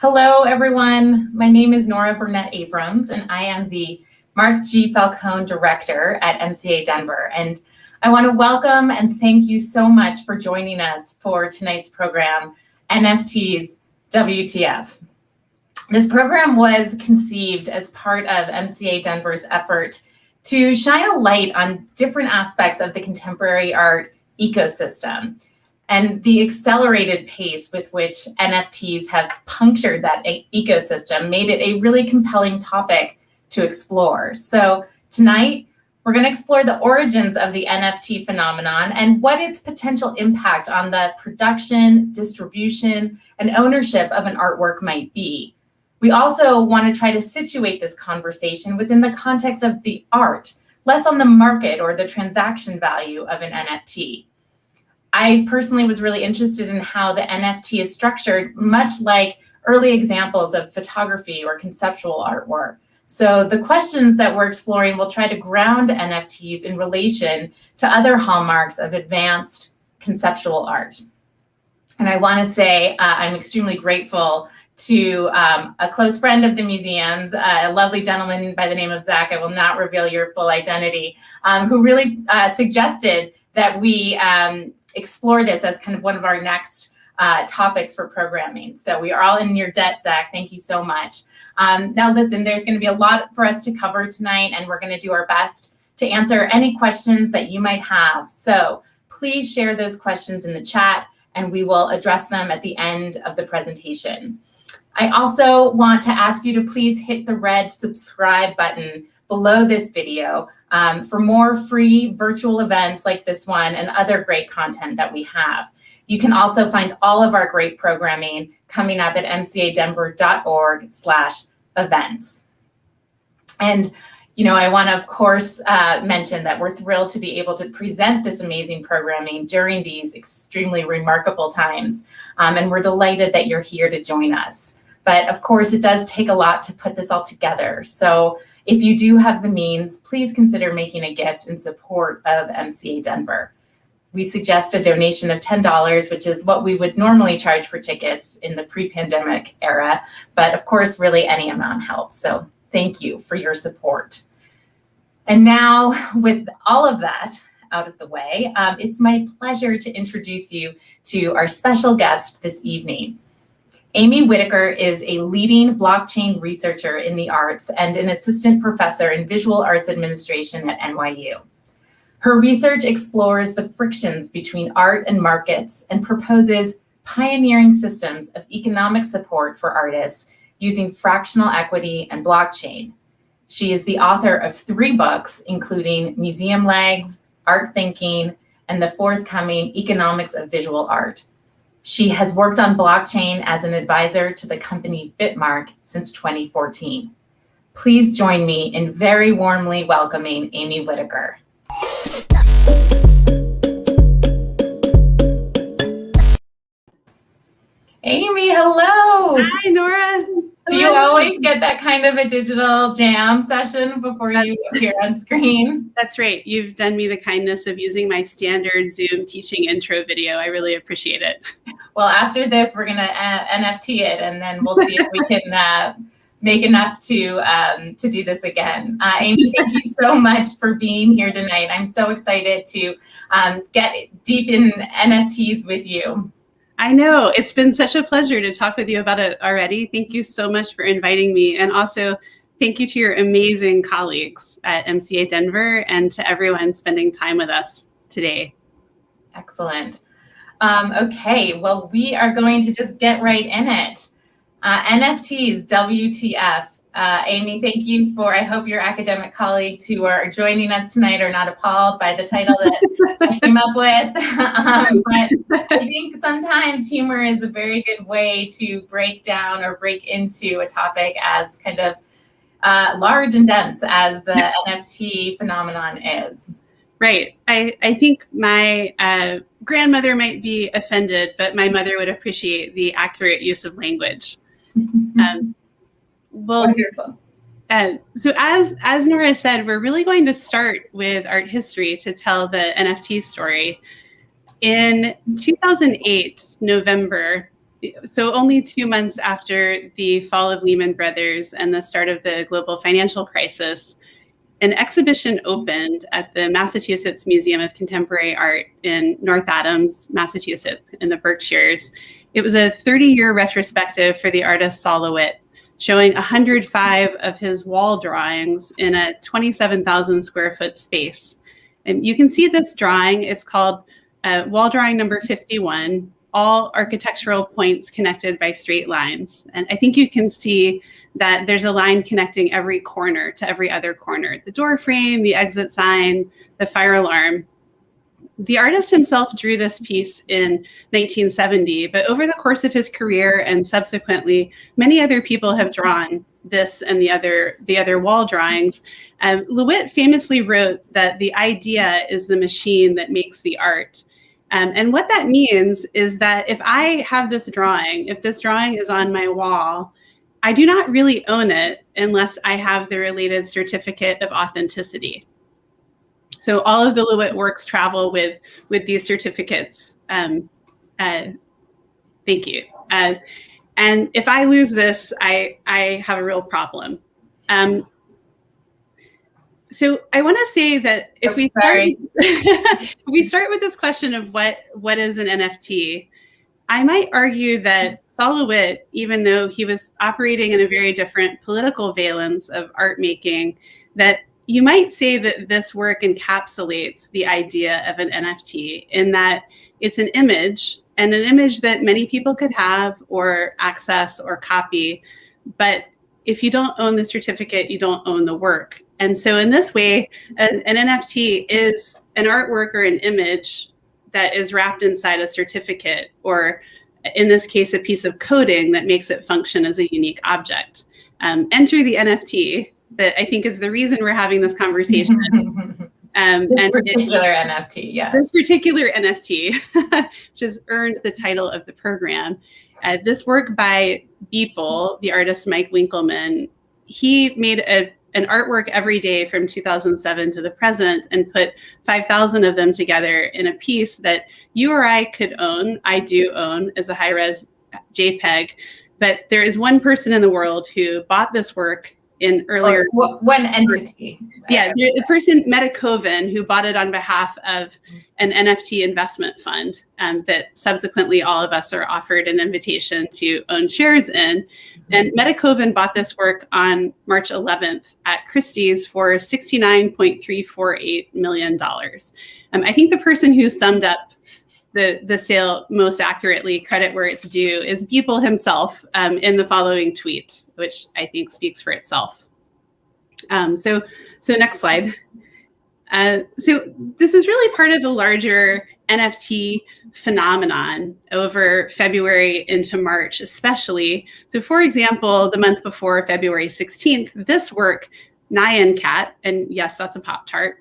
Hello, everyone. My name is Nora Burnett Abrams, and I am the Mark G. Falcone Director at MCA Denver. And I want to welcome and thank you so much for joining us for tonight's program, NFTs WTF. This program was conceived as part of MCA Denver's effort to shine a light on different aspects of the contemporary art ecosystem and the accelerated pace with which NFTs have punctured that ecosystem made it a really compelling topic to explore. So tonight, we're going to explore the origins of the NFT phenomenon and what its potential impact on the production, distribution, and ownership of an artwork might be. We also want to try to situate this conversation within the context of the art, less on the market or the transaction value of an NFT. I personally was really interested in how the NFT is structured, much like early examples of photography or conceptual artwork. So the questions that we're exploring will try to ground NFTs in relation to other hallmarks of advanced conceptual art. And I want to say I'm extremely grateful to a close friend of the museum's, a lovely gentleman by the name of Zach, I will not reveal your full identity, who really suggested that we explore this as kind of one of our next topics for programming. So we are all in your debt, Zach. Thank you so much. Now listen, there's going to be a lot for us to cover tonight, and we're going to do our best to answer any questions that you might have. So please share those questions in the chat, and we will address them at the end of the presentation. I also want to ask you to please hit the red subscribe button below this video for more free virtual events like this one and other great content that we have. You can also find all of our great programming coming up at mcadenver.org/events. And, you know, I want to, of course, mention that we're thrilled to be able to present this amazing programming during these extremely remarkable times. And we're delighted that you're here to join us. But of course, it does take a lot to put this all together. So if you do have the means, please consider making a gift in support of MCA Denver. We suggest a donation of $10, which is what we would normally charge for tickets in the pre-pandemic era. But of course, really any amount helps. So thank you for your support. And now with all of that out of the way, it's my pleasure to introduce you to our special guest this evening. Amy Whitaker is a leading blockchain researcher in the arts and an assistant professor in visual arts administration at NYU. Her research explores the frictions between art and markets and proposes pioneering systems of economic support for artists using fractional equity and blockchain. She is the author of 3 books, including Museum Legs, Art Thinking, and the forthcoming Economics of Visual Art. She has worked on blockchain as an advisor to the company Bitmark since 2014. Please join me in very warmly welcoming Amy Whitaker. Amy, hello. Hi, Nora. Do you always get that kind of a digital jam session before you appear on screen? That's right. You've done me the kindness of using my standard Zoom teaching intro video. I really appreciate it. Well, after this, we're going to NFT it, and then we'll see if we can make enough to do this again. Amy, thank you so much for being here tonight. I'm so excited to get deep in NFTs with you. I know. It's been such a pleasure to talk with you about it already. Thank you so much for inviting me. And also, thank you to your amazing colleagues at MCA Denver and to everyone spending time with us today. Excellent. Okay, well, we are going to just get right in it. NFTs, WTF. Amy, thank you for, I hope your academic colleagues who are joining us tonight are not appalled by the title that I came up with. But I think sometimes humor is a very good way to break down or break into a topic as kind of large and dense as the NFT phenomenon is. Right. I think my grandmother might be offended, but my mother would appreciate the accurate use of language. Well, wonderful. So as Nora said, we're really going to start with art history to tell the NFT story. In 2008, November, so only 2 months after the fall of Lehman Brothers and the start of the global financial crisis, an exhibition opened at the Massachusetts Museum of Contemporary Art in North Adams, Massachusetts, in the Berkshires. It was a 30-year retrospective for the artist Saul LeWitt, showing 105 of his wall drawings in a 27,000 square foot space. And you can see this drawing. It's called wall drawing number 51, all architectural points connected by straight lines. And I think you can see that there's a line connecting every corner to every other corner, the door frame, the exit sign, the fire alarm. The artist himself drew this piece in 1970, but over the course of his career and subsequently, many other people have drawn this and the other wall drawings. LeWitt famously wrote that the idea is the machine that makes the art. And what that means is that if I have this drawing, if this drawing is on my wall, I do not really own it unless I have the related certificate of authenticity. So all of the LeWitt works travel with these certificates. Thank you. And if I lose this, I have a real problem. So I want to say that if we start with this question of what is an NFT, I might argue that Saul LeWitt, even though he was operating in a very different political valence of art making, that you might say that this work encapsulates the idea of an NFT in that it's an image, and an image that many people could have or access or copy. But if you don't own the certificate, you don't own the work. And so in this way, an NFT is an artwork or an image that is wrapped inside a certificate, or in this case, a piece of coding that makes it function as a unique object. Enter the NFT, that I think is the reason we're having this conversation. This particular NFT, yes. This particular NFT, which has earned the title of the program. This work by Beeple, the artist Mike Winkleman, he made an artwork every day from 2007 to the present and put 5,000 of them together in a piece that you or I could own. I do own as a high-res JPEG, but there is one person in the world who bought this work in earlier. One entity. Yeah, the person, Metacoven, who bought it on behalf of an NFT investment fund that subsequently all of us are offered an invitation to own shares in. And Metacoven bought this work on March 11th at Christie's for $69.348 million. I think the person who summed up the sale most accurately, credit where it's due, is Beeple himself in the following tweet, which I think speaks for itself. So next slide. So this is really part of a larger NFT phenomenon over February into March, especially. So for example, the month before February 16th, this work, Nyan Cat, and yes, that's a Pop-Tart,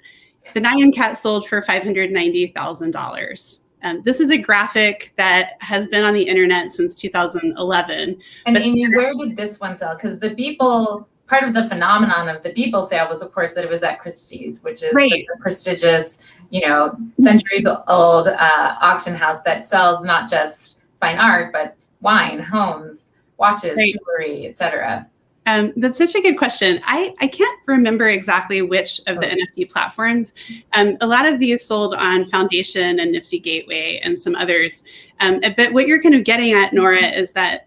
the Nyan Cat sold for $590,000. This is a graphic that has been on the internet since 2011. And Amy, where did this one sell? Because the Beeple, part of the phenomenon of the Beeple sale was, of course, that it was at Christie's, which is the prestigious, centuries-old auction house that sells not just fine art, but wine, homes, watches, jewelry, etc. That's such a good question. I can't remember exactly which of the NFT platforms. A lot of these sold on Foundation and Nifty Gateway and some others. But what you're kind of getting at, Nora, is that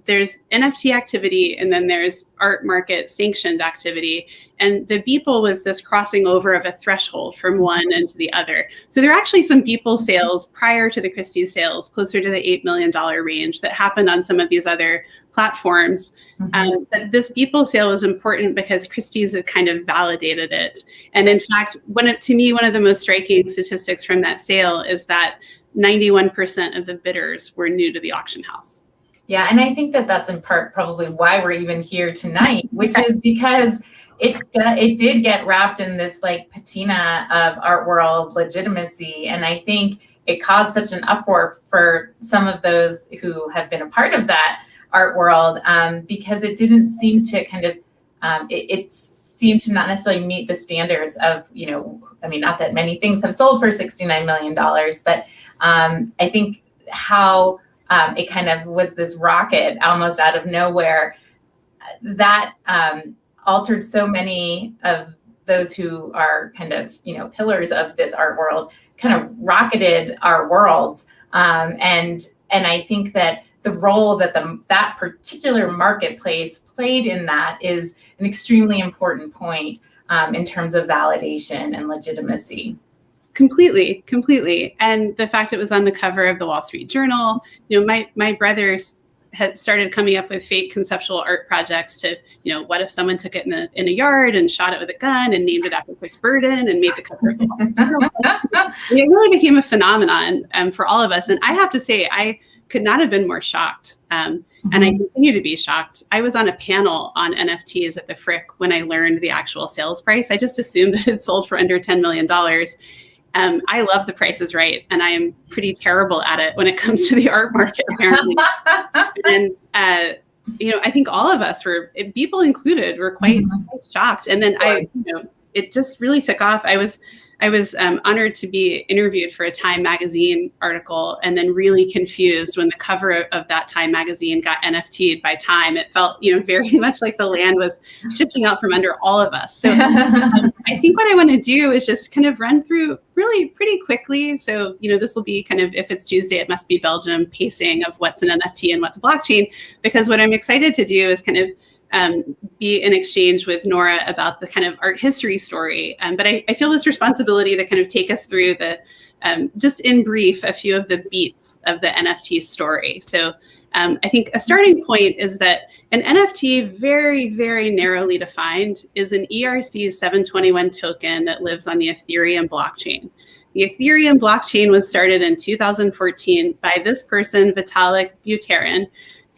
there's NFT activity and then there's art market sanctioned activity. And the Beeple was this crossing over of a threshold from one into the other. So there are actually some Beeple sales prior to the Christie's sales, closer to the $8 million range, that happened on some of these other platforms. But this Beeple sale was important because Christie's had kind of validated it. And in fact, to me, one of the most striking statistics from that sale is that 91% of the bidders were new to the auction house. Yeah, and I think that that's in part probably why we're even here tonight, which is because it did get wrapped in this like patina of art world legitimacy. And I think it caused such an uproar for some of those who have been a part of that art world because it didn't seem to kind of, it seemed to not necessarily meet the standards of, not that many things have sold for $69 million, but I think how it kind of was this rocket almost out of nowhere that altered so many of those who are kind of, pillars of this art world, kind of rocketed our worlds. And I think that the role that that particular marketplace played in that is an extremely important point in terms of validation and legitimacy. Completely. And the fact it was on the cover of the Wall Street Journal, my brothers had started coming up with fake conceptual art projects to, what if someone took it in a yard and shot it with a gun and named it after Chris Burden and made the cover of the Wall Street Journal. It really became a phenomenon for all of us. And I have to say, I could not have been more shocked. And I continue to be shocked. I was on a panel on NFTs at the Frick when I learned the actual sales price. I just assumed that it sold for under $10 million. I love The Price is Right, and I am pretty terrible at it when it comes to the art market, apparently. And, I think all of us were, people included, were quite shocked. And then it just really took off. I was honored to be interviewed for a Time magazine article, and then really confused when the cover of that Time magazine got NFT'd by Time. It felt, very much like the land was shifting out from under all of us. So I think what I want to do is just kind of run through really pretty quickly. So, this will be kind of, if it's Tuesday, it must be Belgium pacing of what's an NFT and what's a blockchain, because what I'm excited to do is kind of be in exchange with Nora about the kind of art history story. But I feel this responsibility to kind of take us through the, just in brief, a few of the beats of the NFT story. So I think a starting point is that an NFT, very, very narrowly defined, is an ERC 721 token that lives on the Ethereum blockchain. The Ethereum blockchain was started in 2014 by this person, Vitalik Buterin,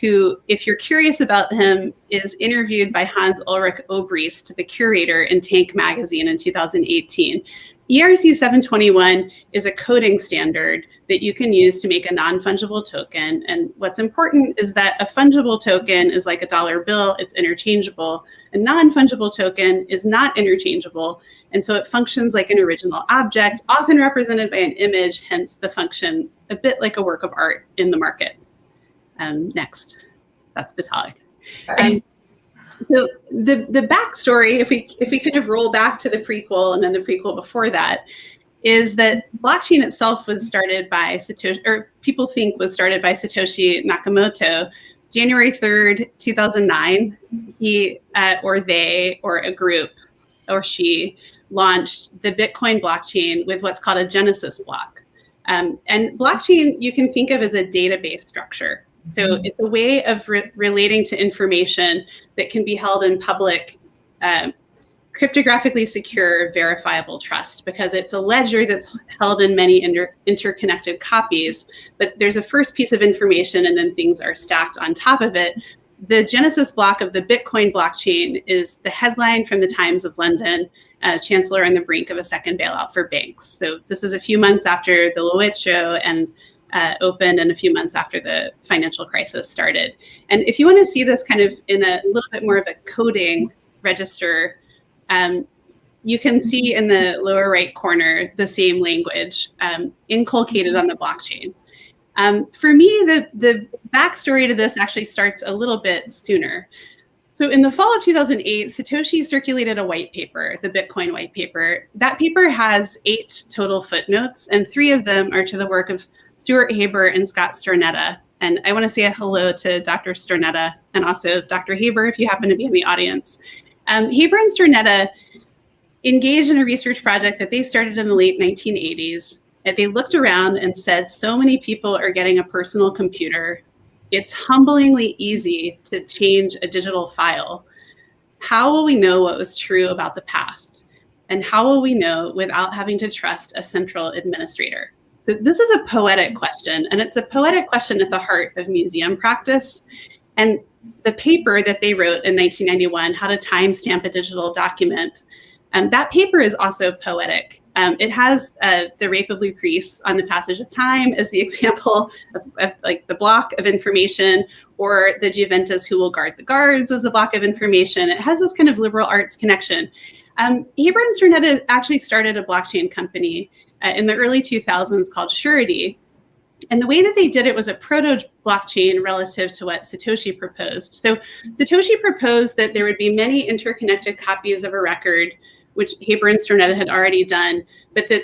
who, if you're curious about him, is interviewed by Hans Ulrich Obrist, the curator in Tank magazine in 2018. ERC 721 is a coding standard that you can use to make a non-fungible token. And what's important is that a fungible token is like a dollar bill, it's interchangeable. A non-fungible token is not interchangeable. And so it functions like an original object, often represented by an image, hence the function a bit like a work of art in the market. Next, that's Vitalik. So the backstory, if we kind of roll back to the prequel and then the prequel before that, is that blockchain itself was started by Satoshi, or people think was started by Satoshi Nakamoto, January 3rd, 2009. He or they or a group or she launched the Bitcoin blockchain with what's called a Genesis block. And blockchain you can think of as a database structure. So it's a way of relating to information that can be held in public, cryptographically secure, verifiable trust, because it's a ledger that's held in many interconnected copies, but there's a first piece of information and then things are stacked on top of it. The Genesis block of the Bitcoin blockchain is the headline from the Times of London, Chancellor on the brink of a second bailout for banks. So this is a few months after the Lewitt show and opened, and a few months after the financial crisis started. And if you want to see this kind of in a little bit more of a coding register, you can see in the lower right corner the same language inculcated on the blockchain. For me, the backstory to this actually starts a little bit sooner. So in the fall of 2008, Satoshi circulated a white paper, the Bitcoin white paper. That paper has 8 total footnotes, and 3 of them are to the work of Stuart Haber and Scott Stornetta. And I want to say a hello to Dr. Stornetta and also Dr. Haber if you happen to be in the audience. Haber and Stornetta engaged in a research project that they started in the late 1980s. And they looked around and said, so many people are getting a personal computer. It's humblingly easy to change a digital file. How will we know what was true about the past? And how will we know without having to trust a central administrator? So this is a poetic question, and it's a poetic question at the heart of museum practice. And the paper that they wrote in 1991, How to Timestamp a Digital Document, that paper is also poetic. It has the rape of Lucrece on the passage of time as the example of like the block of information, or the Juventus who will guard the guards as a block of information. It has this kind of liberal arts connection. Haber and Stornetta actually started a blockchain company in the early 2000s called Surety. And the way that they did it was a proto blockchain relative to what Satoshi proposed. So Satoshi proposed that there would be many interconnected copies of a record, which Haber and Sternetta had already done, but that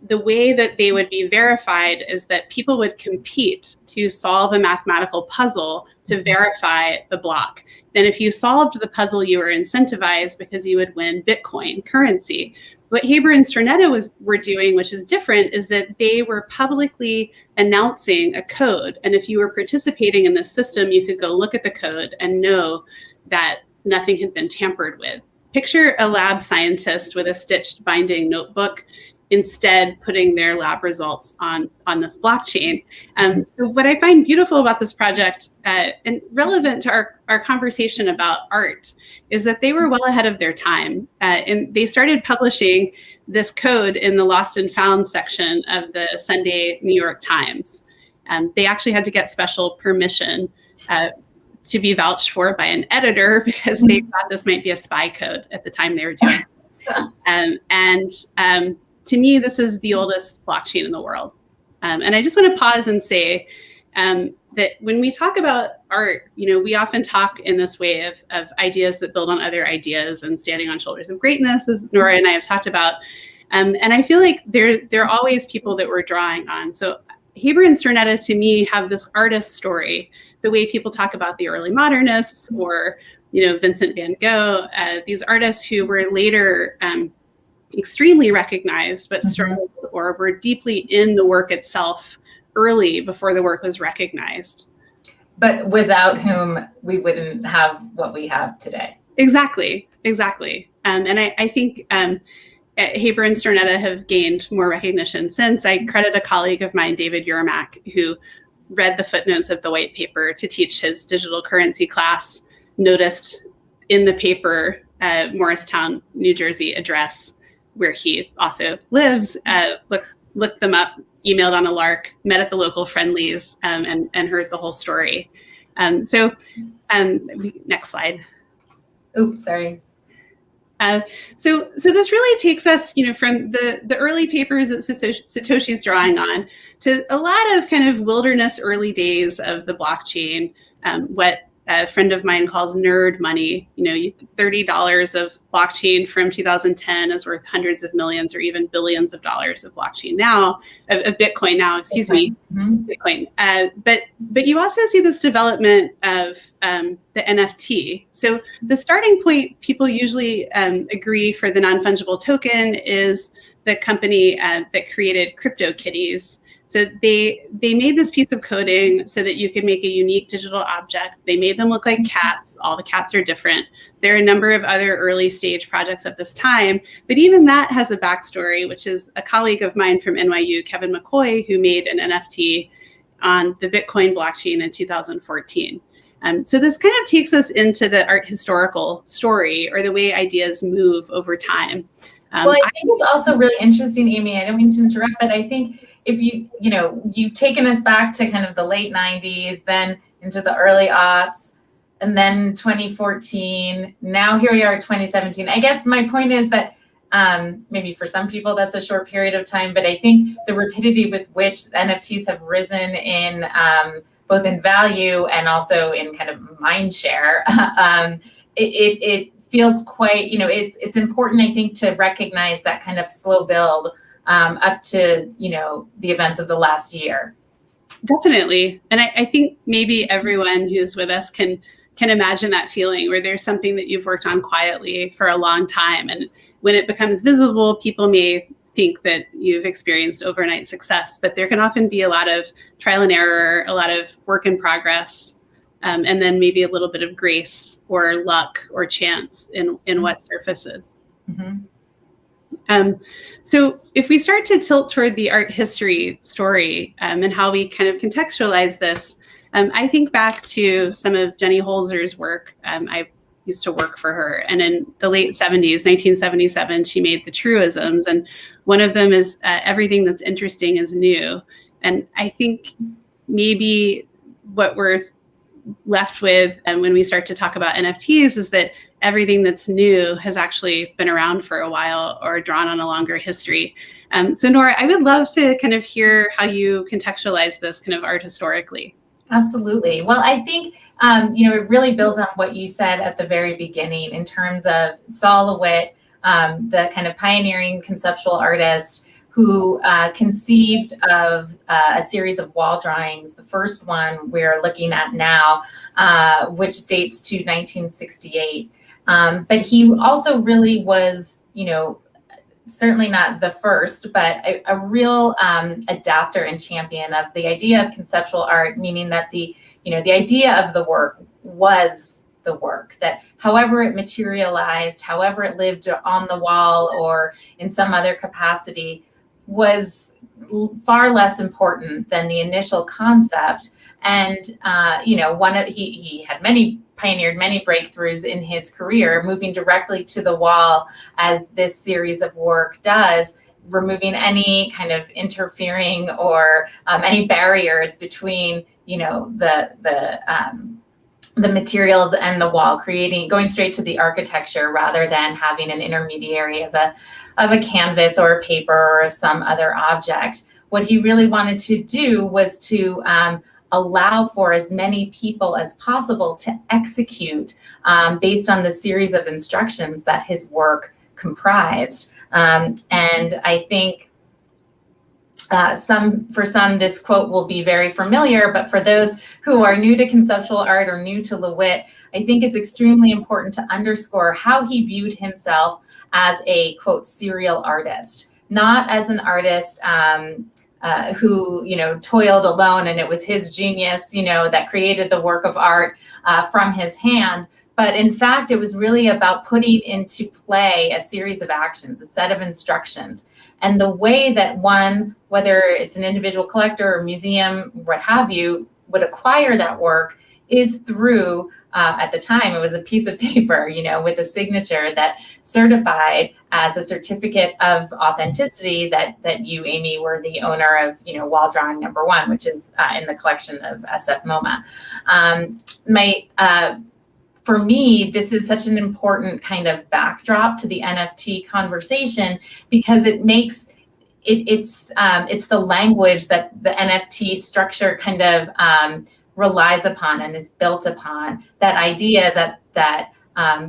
the way that they would be verified is that people would compete to solve a mathematical puzzle to verify the block. Then if you solved the puzzle, you were incentivized because you would win Bitcoin currency. What Haber and Sternetta were doing, which is different, is that they were publicly announcing a code. And if you were participating in this system, you could go look at the code and know that nothing had been tampered with. Picture a lab scientist with a stitched binding notebook, instead putting their lab results on this blockchain. So what I find beautiful about this project and relevant to our conversation about art is that they were well ahead of their time. And they started publishing this code in the Lost and Found section of the Sunday New York Times. They actually had to get special permission to be vouched for by an editor because they thought this might be a spy code at the time they were doing it. To me, this is the oldest blockchain in the world. And I just want to pause and say that when we talk about art, we often talk in this way of ideas that build on other ideas and standing on shoulders of greatness, as Nora and I have talked about. And I feel like there are always people that we're drawing on. So Haber and Sternetta, to me, have this artist story, the way people talk about the early modernists or, Vincent van Gogh, these artists who were later extremely recognized, but struggled or were deeply in the work itself early before the work was recognized. But without whom we wouldn't have what we have today. Exactly. And I think Haber and Sternetta have gained more recognition since. I credit a colleague of mine, David Yermak, who read the footnotes of the white paper to teach his digital currency class, noticed in the paper Morristown, New Jersey address, where he also lives, looked them up, emailed on a lark, met at the local friendlies, and heard the whole story. Next slide. Oops, sorry. So this really takes us, from the early papers that Satoshi's drawing on to a lot of kind of wilderness early days of the blockchain, what a friend of mine calls nerd money. $30 of blockchain from 2010 is worth hundreds of millions or even billions of dollars of blockchain now, of Bitcoin now, Bitcoin. But you also see this development of the NFT. So the starting point people usually agree for the non-fungible token is the company that created CryptoKitties. So they made this piece of coding so that you could make a unique digital object. They made them look like cats. All the cats are different. There are a number of other early stage projects at this time, but even that has a backstory, which is a colleague of mine from NYU, Kevin McCoy, who made an NFT on the Bitcoin blockchain in 2014. So this kind of takes us into the art historical story, or the way ideas move over time. Well, I think it's also really interesting, Amy, I don't mean to interrupt, but I think if you've taken us back to kind of the late 90s, then into the early aughts, and then 2014, now here we are at 2017. I guess my point is that maybe for some people that's a short period of time, but I think the rapidity with which NFTs have risen in both in value and also in kind of mind share, it feels quite, it's important, I think, to recognize that kind of slow build up to, the events of the last year. Definitely. And I think maybe everyone who's with us can imagine that feeling where there's something that you've worked on quietly for a long time. And when it becomes visible, people may think that you've experienced overnight success, but there can often be a lot of trial and error, a lot of work in progress, and then maybe a little bit of grace or luck or chance in what surfaces. Mm-hmm. So if we start to tilt toward the art history story and how we kind of contextualize this, I think back to some of Jenny Holzer's work. I used to work for her, and in the late 70s, 1977, she made the truisms, and one of them is everything that's interesting is new. And I think maybe what we're left with, and when we start to talk about NFTs, is that everything that's new has actually been around for a while or drawn on a longer history. So Nora, I would love to kind of hear how you contextualize this kind of art historically. Absolutely. Well, I think, it really builds on what you said at the very beginning in terms of Sol LeWitt, the kind of pioneering conceptual artist who conceived of a series of wall drawings. The first one we're looking at now, which dates to 1968. But he also really was, certainly not the first, but a real adapter and champion of the idea of conceptual art, meaning that the idea of the work was the work, that however it materialized, however it lived on the wall or in some other capacity, was far less important than the initial concept. And he had pioneered many breakthroughs in his career, moving directly to the wall as this series of work does, removing any kind of interfering or any barriers between the materials and the wall, going straight to the architecture rather than having an intermediary of a canvas or a paper or some other object. What he really wanted to do was to allow for as many people as possible to execute based on the series of instructions that his work comprised. And I think for some, this quote will be very familiar, but for those who are new to conceptual art or new to LeWitt, I think it's extremely important to underscore how he viewed himself as a, quote, serial artist, not as an artist who, toiled alone and it was his genius, that created the work of art from his hand. But in fact, it was really about putting into play a series of actions, a set of instructions. And the way that one, whether it's an individual collector or museum, what have you, would acquire that work is through, at the time, it was a piece of paper, with a signature that certified as a certificate of authenticity that you, Amy, were the owner of, wall drawing number 1, which is in the collection of SF MoMA. For me, this is such an important kind of backdrop to the NFT conversation because it makes it's the language that the NFT structure kind of relies upon and is built upon, that idea that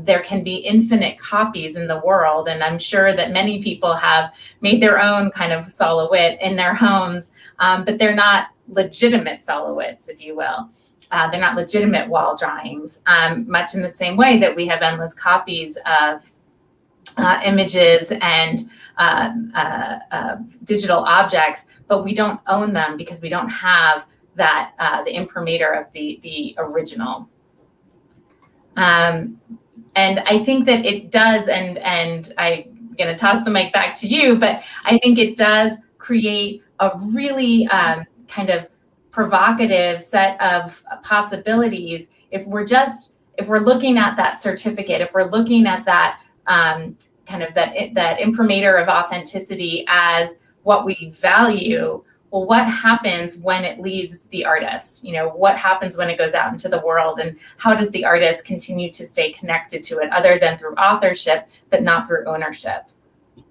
there can be infinite copies in the world. And I'm sure that many people have made their own kind of Sol LeWitt in their homes, but they're not legitimate Sol LeWitts, if you will. They're not legitimate wall drawings, much in the same way that we have endless copies of images and digital objects, but we don't own them because we don't have that the imprimatur of the original. And I think that it does, and I'm going to toss the mic back to you, but I think it does create a really kind of provocative set of possibilities if we're looking at that certificate, if we're looking at that kind of that imprimatur of authenticity as what we value. Well, what happens when it leaves the artist? What happens when it goes out into the world, and how does the artist continue to stay connected to it other than through authorship, but not through ownership?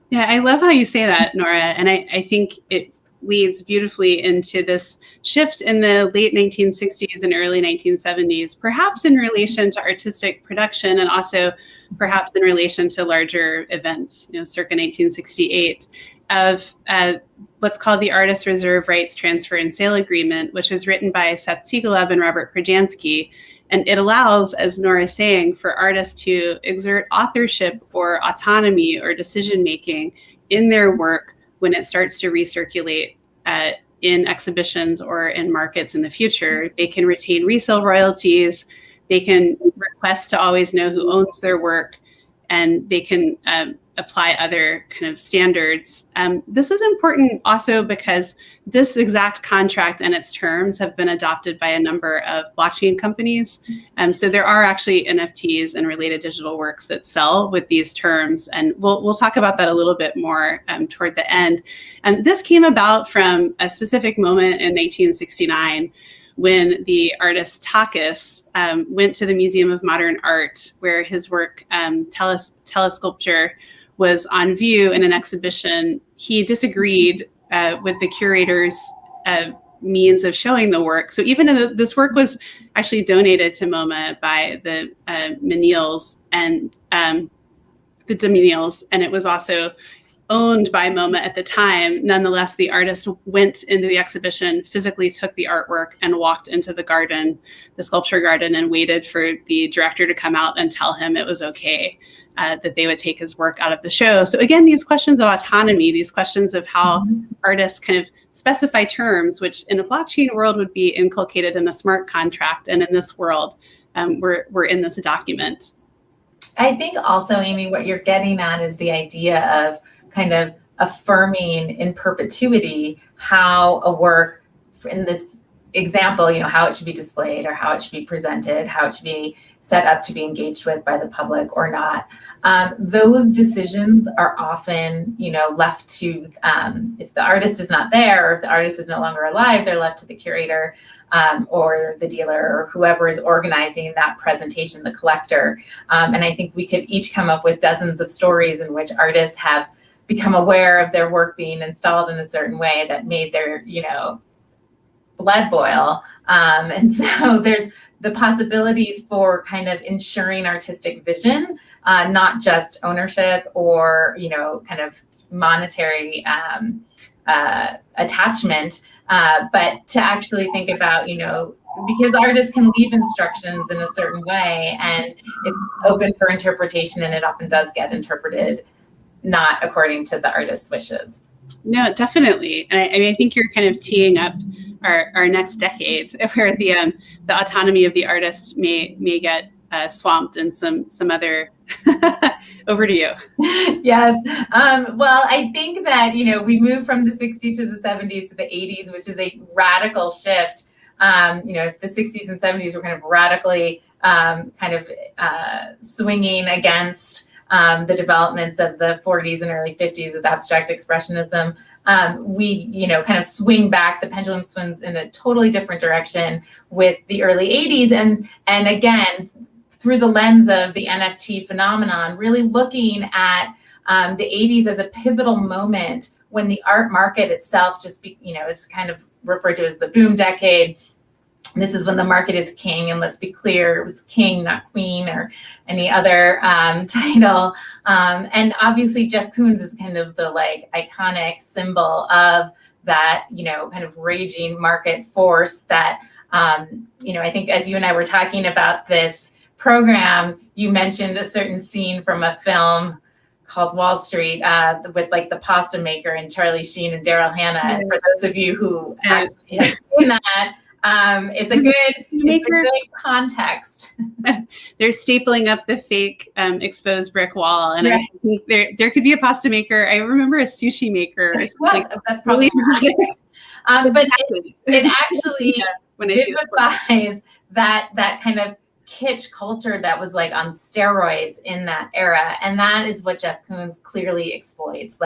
Yeah, I love how you say that, Nora. And I think it leads beautifully into this shift in the late 1960s and early 1970s, perhaps in relation to artistic production and also perhaps in relation to larger events, circa 1968, of what's called the Artist Reserve Rights Transfer and Sale Agreement, which was written by Seth Siegeleb and Robert Perjansky. And it allows, as Nora is saying, for artists to exert authorship or autonomy or decision-making in their work when it starts to recirculate in exhibitions or in markets in the future. They can retain resale royalties, they can request to always know who owns their work, and they can apply other kind of standards. This is important also because this exact contract and its terms have been adopted by a number of blockchain companies. So there are actually NFTs and related digital works that sell with these terms. And we'll talk about that a little bit more toward the end. This came about from a specific moment in 1969 when the artist Takis went to the Museum of Modern Art, where his work, telesculpture, was on view in an exhibition. He disagreed with the curator's means of showing the work. So even though this work was actually donated to MoMA by the Menils and the Dominials, and it was also owned by MoMA at the time, nonetheless, the artist went into the exhibition, physically took the artwork, and walked into the garden, the sculpture garden, and waited for the director to come out and tell him it was okay, that they would take his work out of the show. So again, these questions of autonomy, these questions of how artists kind of specify terms, which in a blockchain world would be inculcated in a smart contract, and in this world, we're in this document. I think also, Amy, what you're getting at is the idea of kind of affirming in perpetuity how a work, in this example, how it should be displayed or how it should be presented, how it should be set up to be engaged with by the public or not. Those decisions are often, left to, if the artist is not there, or if the artist is no longer alive, they're left to the curator or the dealer or whoever is organizing that presentation, the collector. And I think we could each come up with dozens of stories in which artists have become aware of their work being installed in a certain way that made their, blood boil. And so there's the possibilities for kind of ensuring artistic vision, not just ownership or, kind of monetary attachment, but to actually think about, because artists can leave instructions in a certain way and it's open for interpretation, and it often does get interpreted not according to the artist's wishes. No, definitely. And I think you're kind of teeing up our next decade, where the autonomy of the artist may get swamped in some other. Over to you. Yes. Well, I think that, we moved from the 60s to the 70s to the 80s, which is a radical shift. If the 60s and 70s were kind of radically swinging against the developments of the 40s and early 50s with abstract expressionism, we, kind of swing back. The pendulum swings in a totally different direction with the early 80s. And again, through the lens of the NFT phenomenon, really looking at the 80s as a pivotal moment when the art market itself just, is kind of referred to as the boom decade. This is when the market is king, and let's be clear, it was king, not queen, or any other title. And obviously, Jeff Koons is kind of the iconic symbol of that, kind of raging market force that, I think as you and I were talking about this program, you mentioned a certain scene from a film called Wall Street with the pasta maker and Charlie Sheen and Daryl Hannah. And for those of you who actually have seen that, it's a good context. They're stapling up the fake exposed brick wall, and I think there could be a pasta maker. I remember a sushi maker. That's probably but it actually vivifies that kind of kitsch culture that was on steroids in that era, and that is what Jeff Koons clearly exploits.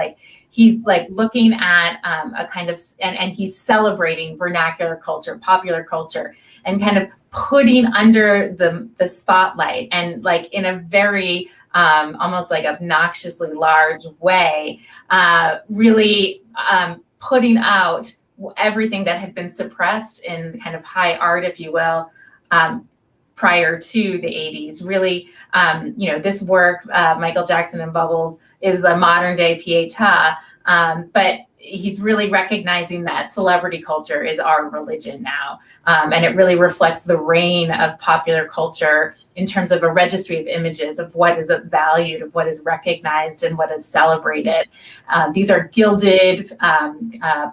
He's looking at a kind of and he's celebrating vernacular culture, popular culture, and kind of putting under the spotlight, and in a very almost obnoxiously large way, really putting out everything that had been suppressed in kind of high art, if you will, prior to the 80s. Really, this work, Michael Jackson and Bubbles, is the modern day Pietà, but he's really recognizing that celebrity culture is our religion now. And it really reflects the reign of popular culture in terms of a registry of images of what is valued, of what is recognized, and what is celebrated. These are gilded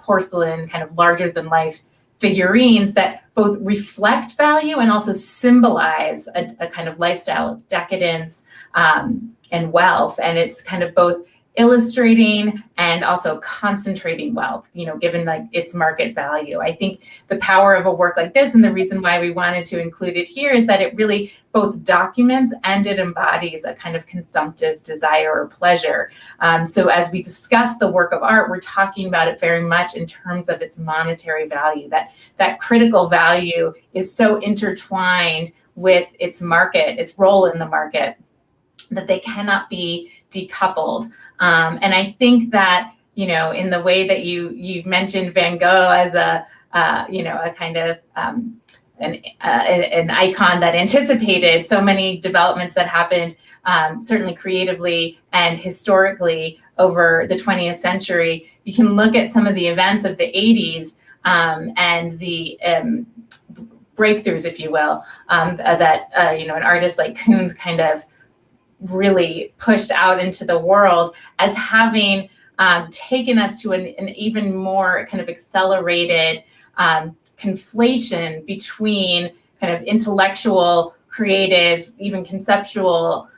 porcelain, kind of larger than life figurines that both reflect value and also symbolize a kind of lifestyle of decadence and wealth. And it's kind of both illustrating and also concentrating wealth, given like its market value. I think the power of a work like this, and the reason why we wanted to include it here, is that it really both documents and it embodies a kind of consumptive desire or pleasure. So as we discuss the work of art, we're talking about it very much in terms of its monetary value, that critical value is so intertwined with its market, its role in the market, that they cannot be decoupled. And I think that, in the way that you mentioned Van Gogh as a kind of an icon that anticipated so many developments that happened, certainly creatively and historically over the 20th century, you can look at some of the events of the 80s and the breakthroughs, if you will, that an artist like Koons kind of really pushed out into the world as having taken us to an even more kind of accelerated conflation between kind of intellectual, creative, even conceptual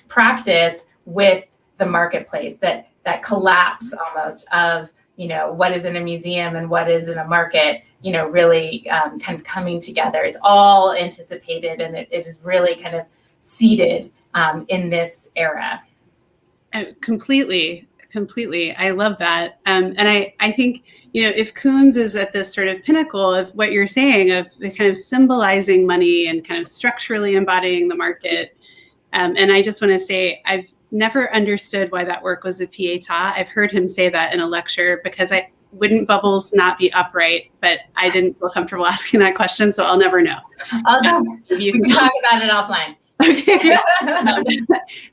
practice with the marketplace, that collapse almost of, what is in a museum and what is in a market, really kind of coming together. It's all anticipated, and it is really kind of seated in this era. Completely. I love that. And I think, if Koons is at this sort of pinnacle of what you're saying, of the kind of symbolizing money and kind of structurally embodying the market. And I just want to say, I've never understood why that work was a pietà. I've heard him say that in a lecture, because wouldn't bubbles not be upright? But I didn't feel comfortable asking that question, so I'll never know. We can talk about it offline. Okay.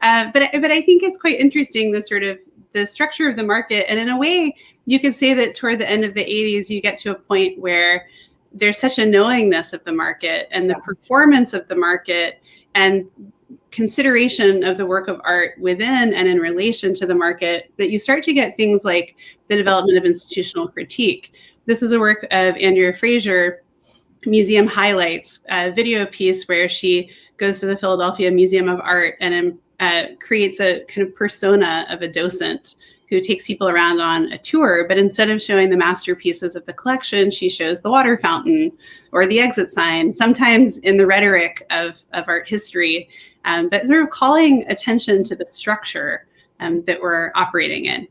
But I think it's quite interesting, the structure of the market. And in a way, you could say that toward the end of the 80s, you get to a point where there's such a knowingness of the market and the performance of the market and consideration of the work of art within and in relation to the market, that you start to get things like the development of institutional critique. This is a work of Andrea Fraser, Museum Highlights, a video piece where she goes to the Philadelphia Museum of Art and creates a kind of persona of a docent who takes people around on a tour. But instead of showing the masterpieces of the collection, she shows the water fountain or the exit sign, sometimes in the rhetoric of art history, but sort of calling attention to the structure that we're operating in.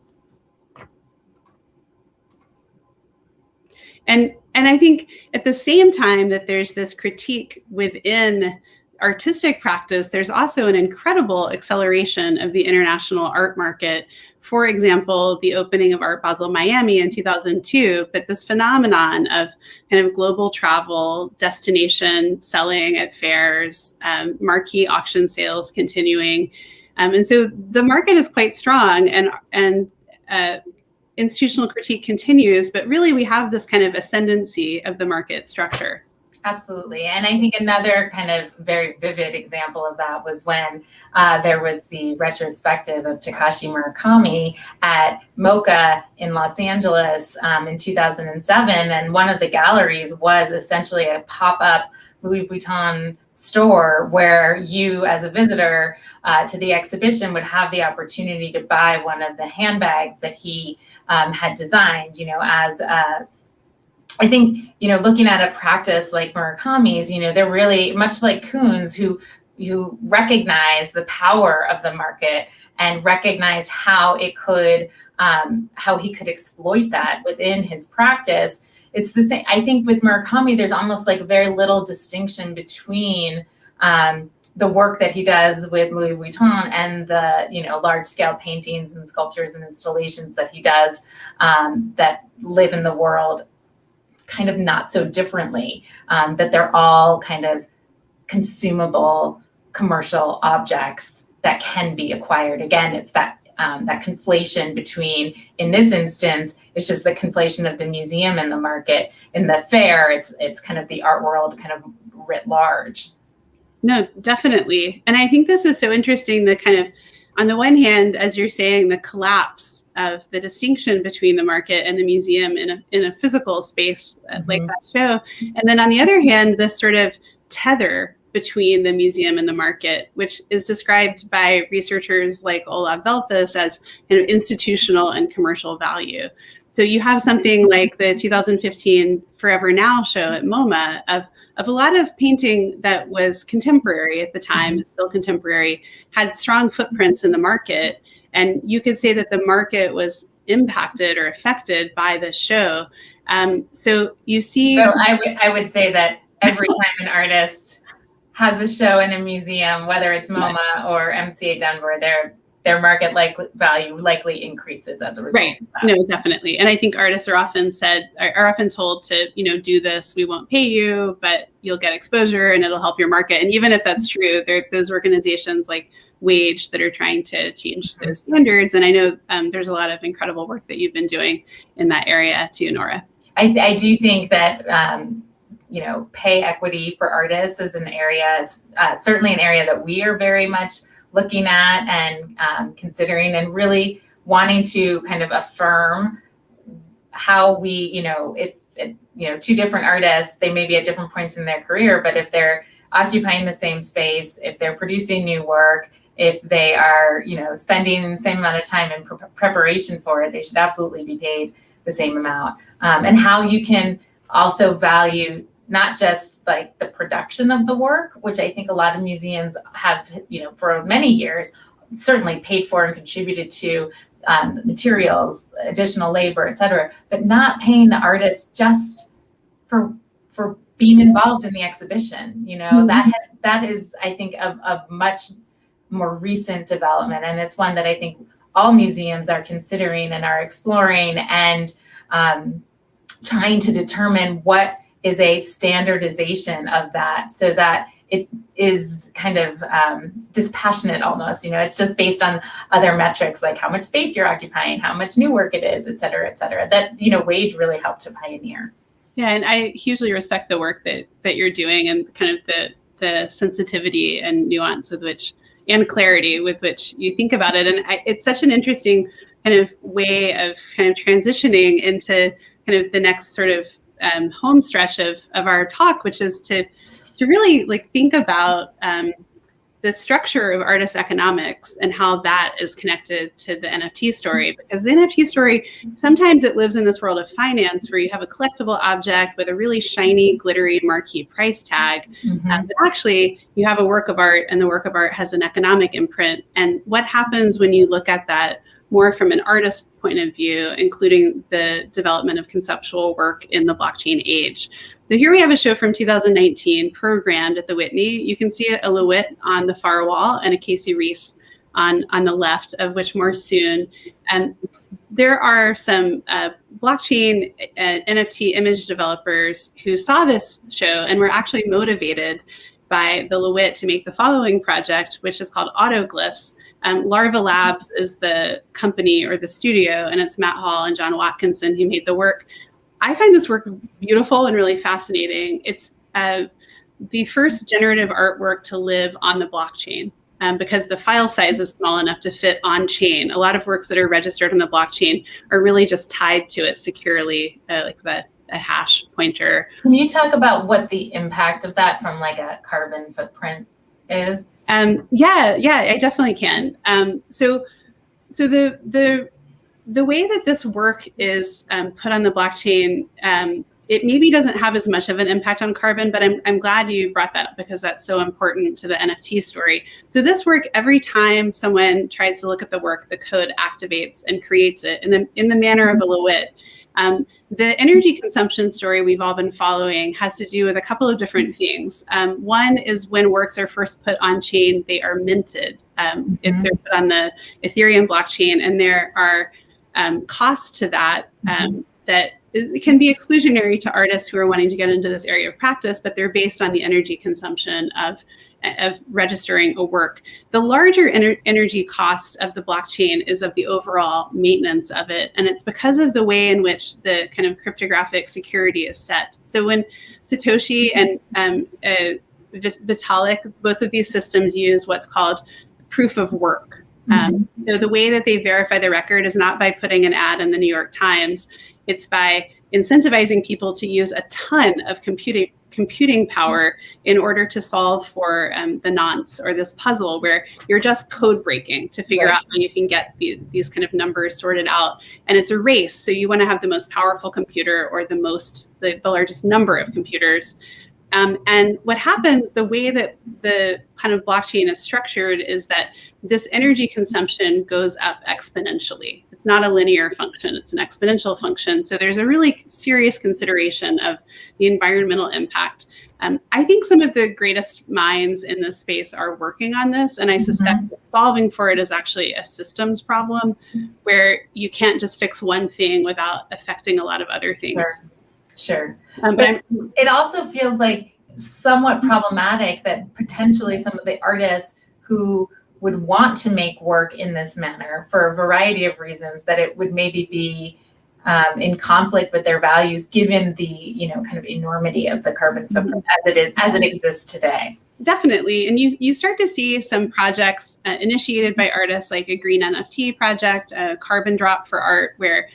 And I think at the same time that there's this critique within artistic practice, there's also an incredible acceleration of the international art market. For example, the opening of Art Basel Miami in 2002, but this phenomenon of kind of global travel, destination selling at fairs, marquee auction sales continuing. And so the market is quite strong, and institutional critique continues, but really we have this kind of ascendancy of the market structure. Absolutely. And I think another kind of very vivid example of that was when there was the retrospective of Takashi Murakami at MoCA in Los Angeles in 2007. And one of the galleries was essentially a pop-up Louis Vuitton store where you, as a visitor to the exhibition, would have the opportunity to buy one of the handbags that he had designed, as I think, looking at a practice like Murakami's, they're really much like Koons, who recognize the power of the market and recognized how he could exploit that within his practice. It's the same. I think with Murakami, there's almost like very little distinction between the work that he does with Louis Vuitton and the large scale paintings and sculptures and installations that he does that live in the world kind of not so differently, that they're all kind of consumable commercial objects that can be acquired. Again, it's that conflation between, in this instance, it's just the conflation of the museum and the market. In the fair, it's kind of the art world kind of writ large. No, definitely. And I think this is so interesting, the kind of, on the one hand, as you're saying, the collapse of the distinction between the market and the museum in a physical space like that show. And then on the other hand, this sort of tether between the museum and the market, which is described by researchers like Olav Velthus as kind of institutional and commercial value. So you have something like the 2015 Forever Now show at MoMA of a lot of painting that was contemporary at the time, it's still contemporary, had strong footprints in the market. And you could say that the market was impacted or affected by the show. So you see... So I would say that every time an artist has a show in a museum, whether it's MoMA or MCA Denver, their market value likely increases as a result. Right. Of that. No, definitely. And I think artists are often told to, do this, we won't pay you, but you'll get exposure and it'll help your market. And even if that's true, there are those organizations like Wage that are trying to change those standards. And I know there's a lot of incredible work that you've been doing in that area too, Nora. I do think that, pay equity for artists is an area, certainly an area that we are very much looking at and considering, and really wanting to kind of affirm how we, if two different artists, they may be at different points in their career, but if they're occupying the same space, if they're producing new work, if they are, spending the same amount of time in preparation for it, they should absolutely be paid the same amount. And how you can also value not just like the production of the work, which I think a lot of museums have, for many years, certainly paid for and contributed to materials, additional labor, et cetera, but not paying the artist just for being involved in the exhibition. That is, I think, a much more recent development. And it's one that I think all museums are considering and are exploring and trying to determine what is a standardization of that so that it is kind of dispassionate almost. It's just based on other metrics like how much space you're occupying, how much new work it is, et cetera, that, Wage really helped to pioneer. Yeah, and I hugely respect the work that you're doing and kind of the sensitivity and nuance with which, and clarity with which you think about it. And it's such an interesting kind of way of kind of transitioning into kind of the next sort of home stretch of our talk, which is to really think about the structure of artist economics and how that is connected to the NFT story. Because the NFT story, sometimes it lives in this world of finance where you have a collectible object with a really shiny, glittery, marquee price tag. But actually, you have a work of art, and the work of art has an economic imprint. And what happens when you look at that more from an artist's point of view, including the development of conceptual work in the blockchain age. So here we have a show from 2019 programmed at the Whitney. You can see a LeWitt on the far wall and a Casey Reese on the left, of which more soon. And there are some blockchain NFT image developers who saw this show and were actually motivated by the LeWitt to make the following project, which is called Autoglyphs. Larva Labs is the company or the studio, and it's Matt Hall and John Watkinson who made the work. I find this work beautiful and really fascinating. It's the first generative artwork to live on the blockchain because the file size is small enough to fit on chain. A lot of works that are registered on the blockchain are really just tied to it securely, like a hash pointer. Can you talk about what the impact of that from like a carbon footprint is? Yeah, I definitely can. So the way that this work is put on the blockchain, it maybe doesn't have as much of an impact on carbon, but I'm glad you brought that up because that's so important to the NFT story. So this work, every time someone tries to look at the work, the code activates and creates it in the manner of a LeWitt. The energy consumption story we've all been following has to do with a couple of different things. One is when works are first put on chain, they are minted if they're put on the Ethereum blockchain, and there are costs to that that it can be exclusionary to artists who are wanting to get into this area of practice, but they're based on the energy consumption of registering a work. The larger energy cost of the blockchain is of the overall maintenance of it. And it's because of the way in which the kind of cryptographic security is set. So when Satoshi and Vitalik, both of these systems use what's called proof of work. So the way that they verify the record is not by putting an ad in the New York Times. It's by incentivizing people to use a ton of computing power in order to solve for the nonce, or this puzzle where you're just code breaking to figure out how you can get these kind of numbers sorted out. And it's a race. So you want to have the most powerful computer, or the largest number of computers. And what happens, the way that the kind of blockchain is structured, is that this energy consumption goes up exponentially. It's not a linear function, it's an exponential function. So there's a really serious consideration of the environmental impact. I think some of the greatest minds in this space are working on this, and I suspect that solving for it is actually a systems problem, where you can't just fix one thing without affecting a lot of other things. Sure. But it also feels like somewhat problematic that potentially some of the artists who would want to make work in this manner for a variety of reasons, that it would maybe be in conflict with their values, given the kind of enormity of the carbon footprint as it exists today. Definitely. And you start to see some projects initiated by artists, like a green NFT project, a carbon drop for art, where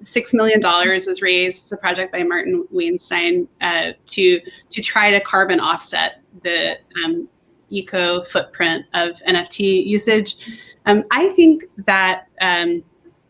$6 million was raised. It's a project by Martin Weinstein to try to carbon offset the eco footprint of NFT usage. I think that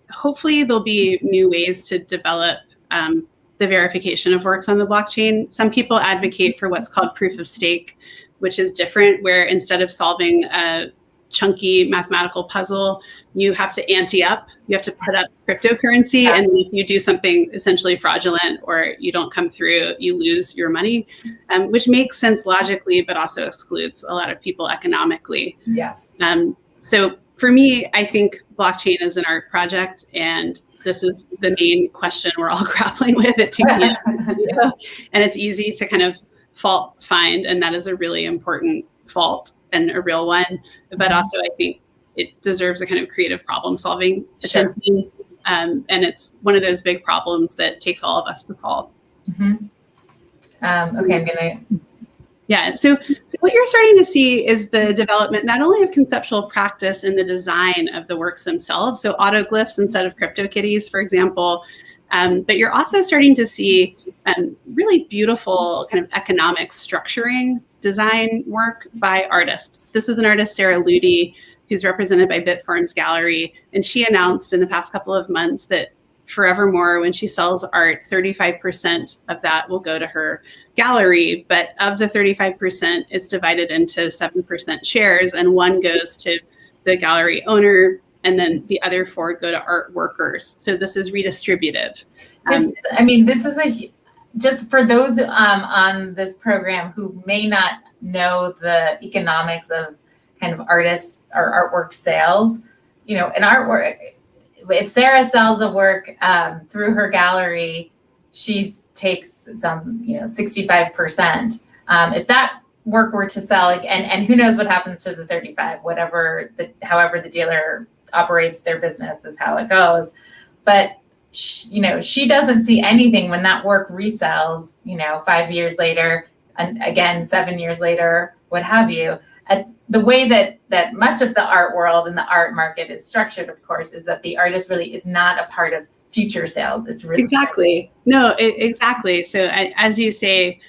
hopefully there'll be new ways to develop the verification of works on the blockchain. Some people advocate for what's called proof of stake, which is different, where instead of solving a chunky mathematical puzzle, you have to ante up, you have to put up cryptocurrency, and if you do something essentially fraudulent or you don't come through, you lose your money, which makes sense logically, but also excludes a lot of people economically. Yes. So for me, I think blockchain is an art project, and this is the main question we're all grappling with at 2 p.m. And it's easy to kind of fault find, and that is a really important fault and a real one, but also I think it deserves a kind of creative problem solving attention. And it's one of those big problems that takes all of us to solve. Okay, I'm gonna. Yeah, so what you're starting to see is the development not only of conceptual practice in the design of the works themselves, so autoglyphs instead of CryptoKitties, for example, but you're also starting to see really beautiful kind of economic structuring design work by artists. This is an artist, Sarah Ludi, who's represented by Bitform's gallery. And she announced in the past couple of months that forevermore, when she sells art, 35% of that will go to her gallery. But of the 35%, it's divided into 7% shares, and one goes to the gallery owner, and then the other 4 go to art workers. So this is redistributive. This is just for those on this program who may not know the economics of kind of artists or artwork sales, an artwork, if Sarah sells a work through her gallery, she takes 65%. If that work were to sell, and who knows what happens to the 35, however the dealer operates their business is how it goes. But she doesn't see anything when that work resells, 5 years later, and again, 7 years later, what have you. The way that much of the art world and the art market is structured, of course, is that the artist really is not a part of future sales. It's really exactly. Exactly. So as you say,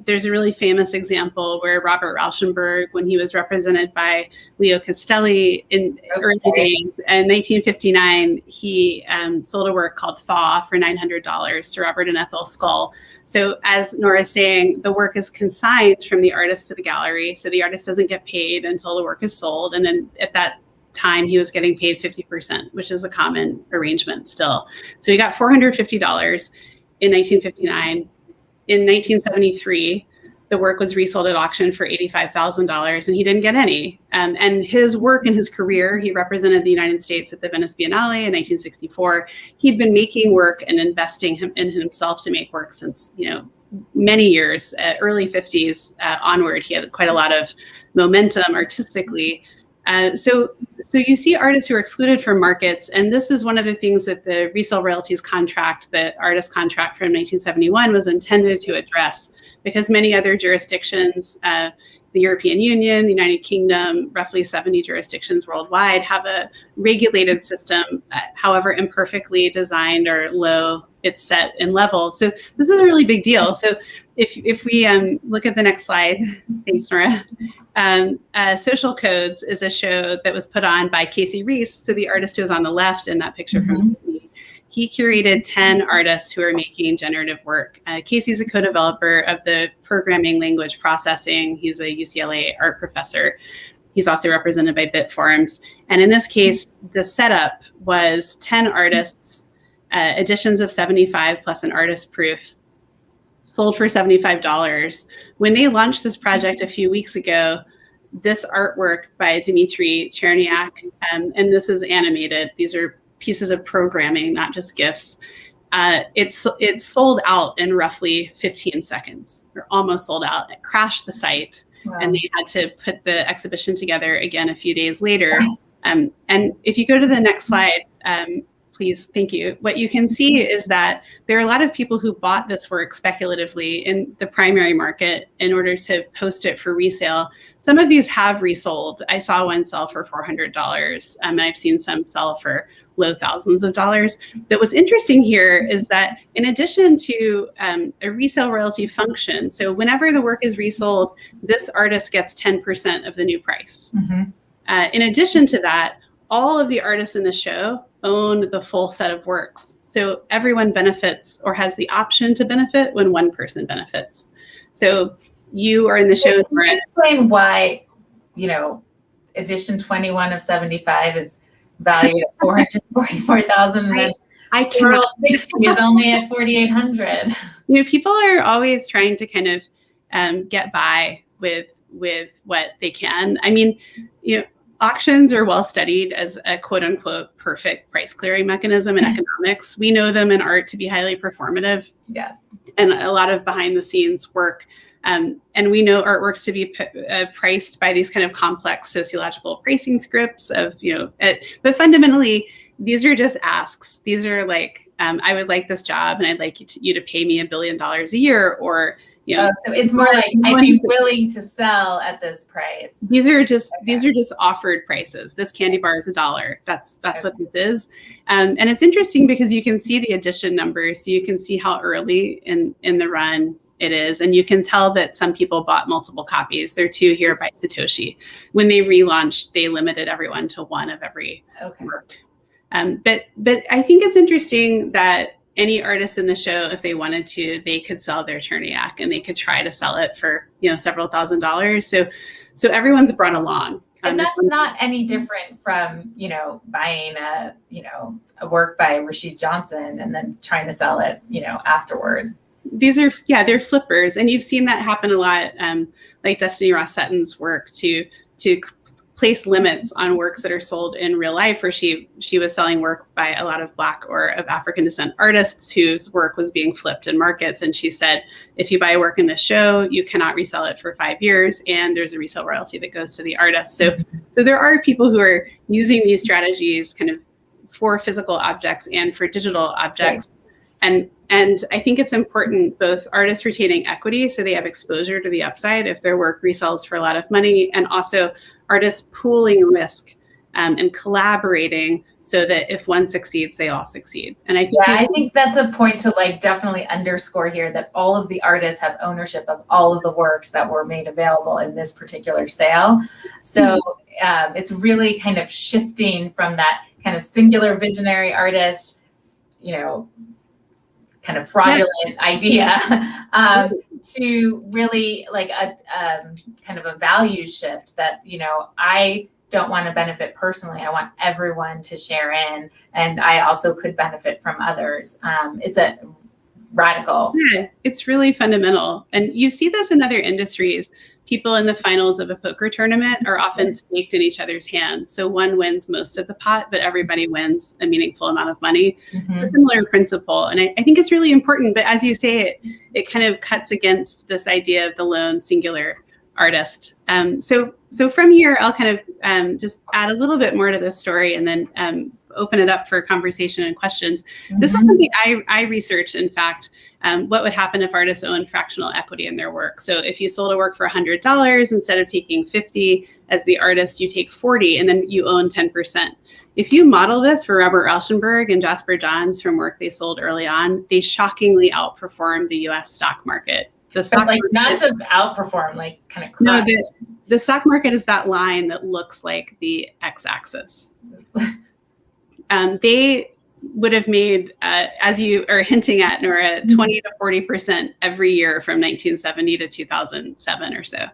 there's a really famous example where Robert Rauschenberg, when he was represented by Leo Castelli in early days, in 1959, he sold a work called Thaw for $900 to Robert and Ethel Skull. So as Nora's saying, the work is consigned from the artist to the gallery. So the artist doesn't get paid until the work is sold. And then at that time, he was getting paid 50%, which is a common arrangement still. So he got $450 in 1959. In 1973, the work was resold at auction for $85,000, and he didn't get any. And his work and his career, he represented the United States at the Venice Biennale in 1964. He'd been making work and investing in himself to make work since, many years, early 50s onward. He had quite a lot of momentum artistically. So you see artists who are excluded from markets, and this is one of the things that the resale royalties contract, the artist contract from 1971, was intended to address, because many other jurisdictions, the European Union, the United Kingdom, roughly 70 jurisdictions worldwide, have a regulated system, however imperfectly designed or low it's set in level. So this is a really big deal. So if we look at the next slide, thanks, Nora. Social Codes is a show that was put on by Casey Reese. So the artist who is on the left in that picture from me, he curated 10 artists who are making generative work. Casey's a co-developer of the programming language processing. He's a UCLA art professor. He's also represented by Bitforms. And in this case, the setup was 10 artists, editions of 75 plus an artist proof, sold for $75. When they launched this project a few weeks ago, this artwork by Dmitry Cherniak, and this is animated, these are pieces of programming, not just GIFs. It sold out in roughly 15 seconds, or almost sold out. It crashed the site. Wow. And they had to put the exhibition together again a few days later. And if you go to the next slide, please, thank you. What you can see is that there are a lot of people who bought this work speculatively in the primary market in order to post it for resale. Some of these have resold. I saw one sell for $400, and I've seen some sell for low thousands of dollars. But what's interesting here is that in addition to a resale royalty function, so whenever the work is resold, this artist gets 10% of the new price. In addition to that, all of the artists in the show own the full set of works. So everyone benefits or has the option to benefit when one person benefits. So you are in the show. Can you explain why, edition 21 of 75 is valued at $444,000 and then World 60 is only at $4,800. People are always trying to kind of get by with what they can. I mean, auctions are well studied as a quote unquote perfect price clearing mechanism in economics. We know them in art to be highly performative. Yes. And a lot of behind the scenes work. And we know artworks to be priced by these kind of complex sociological pricing scripts of, but fundamentally, these are just asks. These are like, I would like this job and I'd like you to pay me $1 billion a year, or, so it's more like I'd be willing to sell at this price. These are just offered prices. This candy bar is $1. That's okay. What this is. And it's interesting because you can see the edition numbers. So you can see how early in the run it is. And you can tell that some people bought multiple copies. There are 2 here by Satoshi. When they relaunched, they limited everyone to 1 of every work. But I think it's interesting that any artist in the show, if they wanted to, they could sell their Cherniak and they could try to sell it for, several $1,000s. So everyone's brought along. And that's not any different from, buying a work by Rashid Johnson and then trying to sell it, afterward. These are, they're flippers. And you've seen that happen a lot, like Destiny Ross Sutton's work to place limits on works that are sold in real life, where she was selling work by a lot of Black or of African descent artists whose work was being flipped in markets. And she said, if you buy a work in the show, you cannot resell it for 5 years, and there's a resale royalty that goes to the artist. So there are people who are using these strategies kind of for physical objects and for digital objects. Right. And I think it's important, both artists retaining equity, so they have exposure to the upside if their work resells for a lot of money, and also artists pooling risk and collaborating so that if one succeeds, they all succeed. And I think that's a point to definitely underscore here, that all of the artists have ownership of all of the works that were made available in this particular sale. So it's really kind of shifting from that kind of singular visionary artist, kind of fraudulent idea to really like a kind of a value shift that, I don't want to benefit personally. I want everyone to share in, and I also could benefit from others. It's a radical. Yeah, it's really fundamental. And you see this in other industries. People in the finals of a poker tournament are often staked in each other's hands. So one wins most of the pot, but everybody wins a meaningful amount of money. It's a similar principle. And I think it's really important. But as you say, it kind of cuts against this idea of the lone singular artist. So from here, I'll kind of just add a little bit more to this story and then open it up for conversation and questions. This is something I researched, in fact, what would happen if artists owned fractional equity in their work. So if you sold a work for $100, instead of taking 50 as the artist, you take 40 and then you own 10%. If you model this for Robert Rauschenberg and Jasper Johns from work they sold early on, they shockingly outperformed the US stock market. The stock like market, not just outperform, like kind of no, the stock market is that line that looks like the x-axis. They would have made, as you are hinting at, Nora, 20 to 40% every year from 1970 to 2007 or so,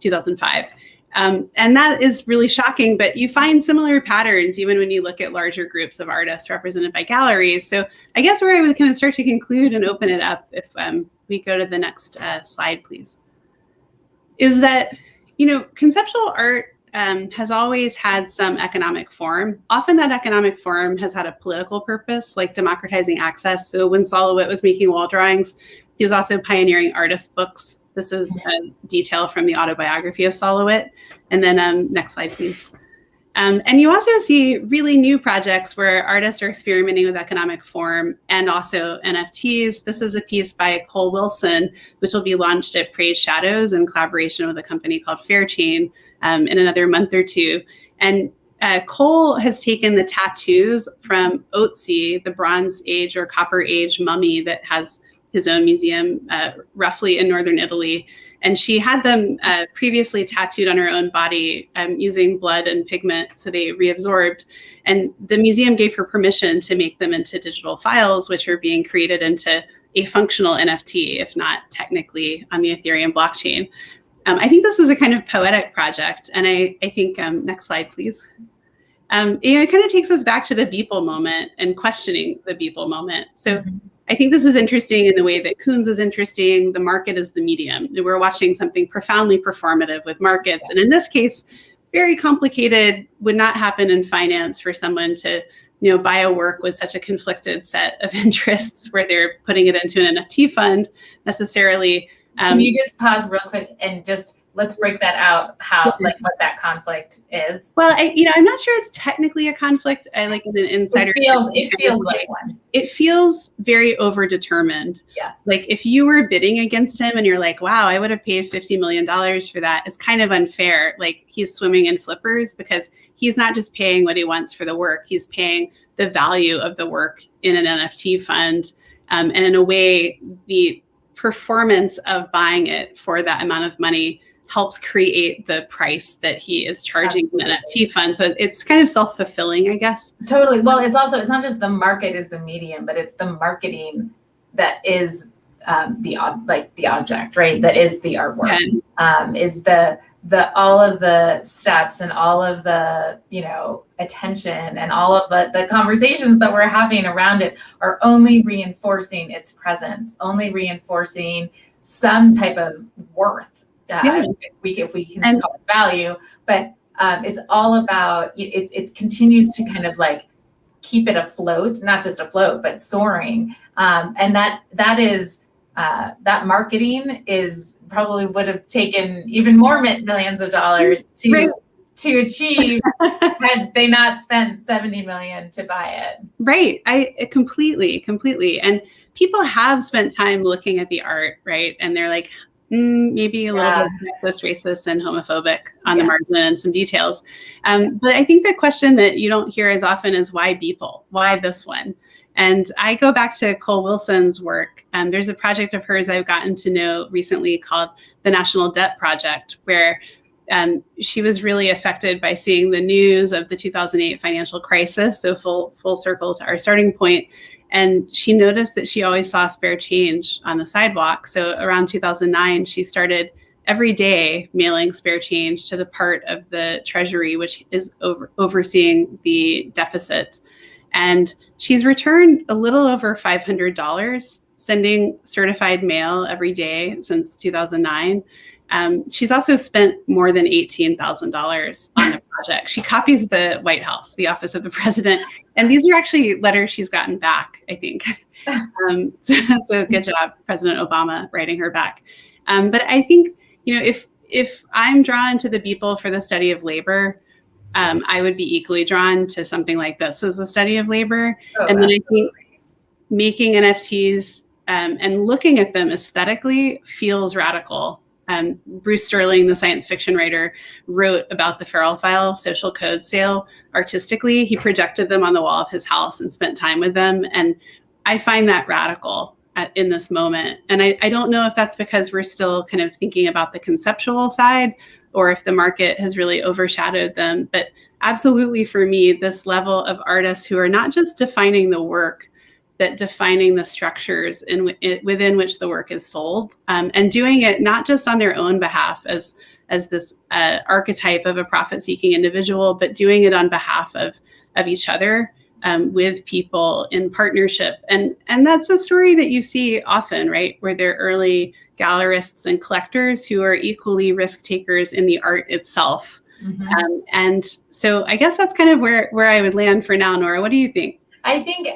2005. And that is really shocking, but you find similar patterns even when you look at larger groups of artists represented by galleries. So I guess where I would kind of start to conclude and open it up, if we go to the next slide, please, is that, conceptual art has always had some economic form. Often that economic form has had a political purpose, like democratizing access. So when Solowit was making wall drawings, he was also pioneering artist books. This is a detail from the autobiography of Solowit. And then next slide, please. And you also see really new projects where artists are experimenting with economic form and also NFTs. This is a piece by Cole Wilson, which will be launched at Praise Shadows in collaboration with a company called Fairchain in another month or two. And Cole has taken the tattoos from Otzi, the Bronze Age or Copper Age mummy that has his own museum roughly in northern Italy. And she had them previously tattooed on her own body using blood and pigment, so they reabsorbed. And the museum gave her permission to make them into digital files, which are being created into a functional NFT, if not technically on the Ethereum blockchain. I think this is a kind of poetic project. And I think, next slide, please. It kind of takes us back to the Beeple moment and questioning the Beeple moment. So I think this is interesting in the way that Koons is interesting. The market is the medium. We're watching something profoundly performative with markets. And in this case, very complicated, would not happen in finance for someone to buy a work with such a conflicted set of interests where they're putting it into an NFT fund necessarily. Can you just pause real quick and just let's break that out, what that conflict is. Well, I'm not sure it's technically a conflict. I like an insider. It feels like one. It feels very overdetermined. Yes. Like if you were bidding against him and you're like, wow, I would have paid $50 million for that. It's kind of unfair. Like he's swimming in flippers because he's not just paying what he wants for the work. He's paying the value of the work in an NFT fund. And in a way, the performance of buying it for that amount of money helps create the price that he is charging an NFT fund. So it's kind of self-fulfilling, I guess. Totally. Well, it's not just the market is the medium, but it's the marketing that is the object, right? That is the artwork. Is the all of the steps and all of the attention and all of the conversations that we're having around it are only reinforcing its presence, only reinforcing some type of worth. If we can call it value, but it's all about it continues to kind of like keep it afloat, not just afloat, but soaring. And that is that marketing is probably would have taken even more millions of dollars to achieve had they not spent 70 million to buy it. Right. I completely. And people have spent time looking at the art, right? And they're like, maybe a little bit racist and homophobic on the margin and some details. But I think the question that you don't hear as often is why Beeple? Why this one? And I go back to Cole Wilson's work. There's a project of hers I've gotten to know recently called the National Debt Project, where she was really affected by seeing the news of the 2008 financial crisis, so full circle to our starting point. And she noticed that she always saw spare change on the sidewalk. So around 2009, she started every day mailing spare change to the part of the Treasury, which is overseeing the deficit. And she's returned a little over $500, sending certified mail every day since 2009. She's also spent more than $18,000 on the project. She copies the White House, the Office of the President. And these are actually letters she's gotten back, I think. So good job, President Obama, writing her back. But I think, if I'm drawn to the Beeple for the study of labor, I would be equally drawn to something like this as a study of labor. And then I think making NFTs and looking at them aesthetically feels radical. Bruce Sterling, the science fiction writer, wrote about the Feral File social code sale artistically. He projected them on the wall of his house and spent time with them. And I find that radical in this moment. And I don't know if that's because we're still kind of thinking about the conceptual side or if the market has really overshadowed them. But absolutely, for me, this level of artists who are not just defining the work, but defining the structures within which the work is sold, and doing it not just on their own behalf as this archetype of a profit-seeking individual, but doing it on behalf of each other, with people in partnership. And that's a story that you see often, right? Where they're early gallerists and collectors who are equally risk takers in the art itself. Mm-hmm. And so I guess that's kind of where I would land for now. Nora, what do you think? I think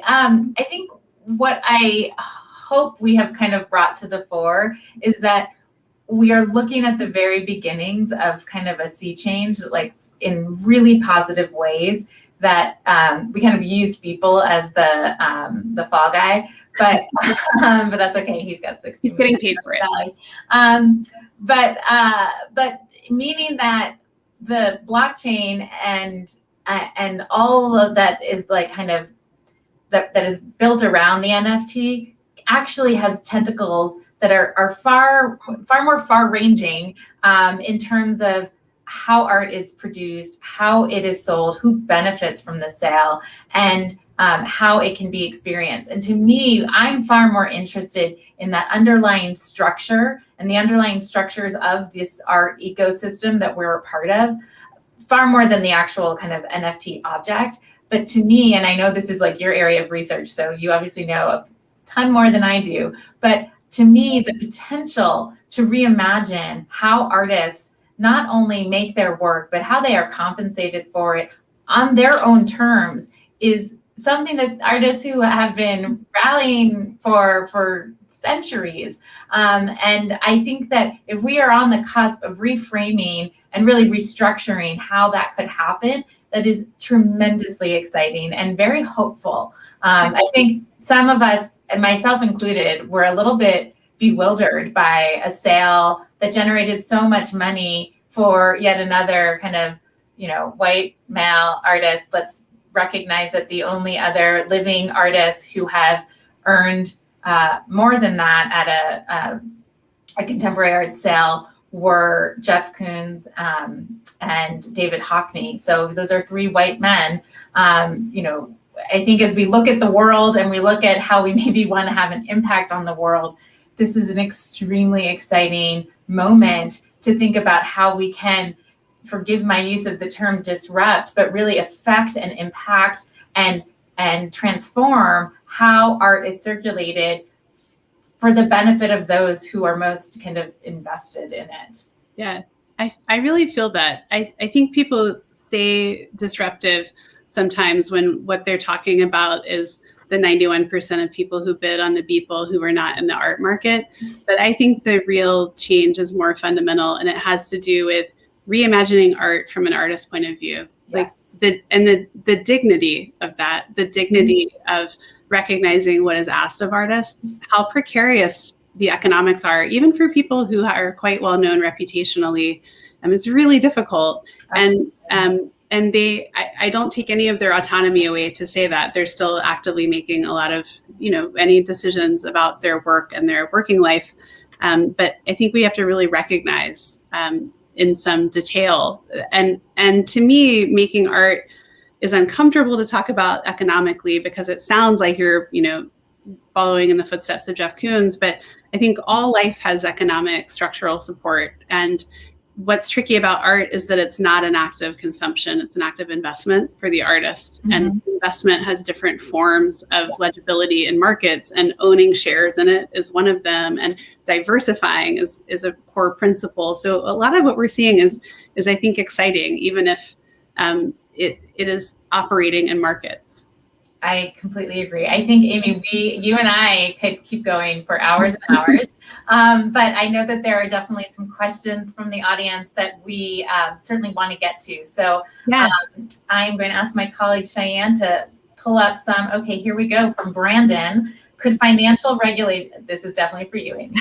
what I hope we have kind of brought to the fore is that we are looking at the very beginnings of kind of a sea change, like in really positive ways, that we kind of used people as the fall guy, but that's okay. He's got 60. He's getting paid for it. But meaning that the blockchain and all of that is like kind of that is built around the NFT actually has tentacles that are far more far-ranging in terms of how art is produced, how it is sold, who benefits from the sale, and how it can be experienced. And to me, I'm far more interested in that underlying structure and the underlying structures of this art ecosystem that we're a part of, far more than the actual kind of NFT object. But to me, and I know this is like your area of research, so you obviously know a ton more than I do, but to me, the potential to reimagine how artists not only make their work, but how they are compensated for it on their own terms is something that artists who have been rallying for centuries. And I think that if we are on the cusp of reframing and really restructuring how that could happen, that is tremendously exciting and very hopeful. I think some of us, and myself included, were a little bit bewildered by a sale that generated so much money for yet another kind of, white male artist. Let's recognize that the only other living artists who have earned more than that at a contemporary art sale were Jeff Koons and David Hockney. So those are three white men. I think as we look at the world and we look at how we maybe want to have an impact on the world, this is an extremely exciting moment to think about how we can, forgive my use of the term disrupt, but really affect and impact and transform how art is circulated for the benefit of those who are most kind of invested in it. Yeah, I really feel that. I think people say disruptive sometimes when what they're talking about is the 91% of people who bid on the Beeple who are not in the art market. But I think the real change is more fundamental, and it has to do with reimagining art from an artist's point of view. Yes. Like the dignity of that, the dignity of recognizing what is asked of artists, how precarious the economics are, even for people who are quite well known reputationally. It's really difficult. Absolutely. And I don't take any of their autonomy away to say that they're still actively making a lot of, any decisions about their work and their working life. But I think we have to really recognize in some detail. And to me, making art is uncomfortable to talk about economically because it sounds like you're, following in the footsteps of Jeff Koons. But I think all life has economic structural support. And what's tricky about art is that it's not an act of consumption. It's an act of investment for the artist. Mm-hmm. And investment has different forms of legibility in markets, and owning shares in it is one of them. And diversifying is a core principle. So a lot of what we're seeing is I think, exciting, even if it is operating in markets. I completely agree. I think, Amy, you and I could keep going for hours and hours, but I know that there are definitely some questions from the audience that we certainly want to get to. So yeah. I'm going to ask my colleague Cheyenne to pull up some. Okay, here we go from Brandon. Could financial regulation, this is definitely for you, Amy,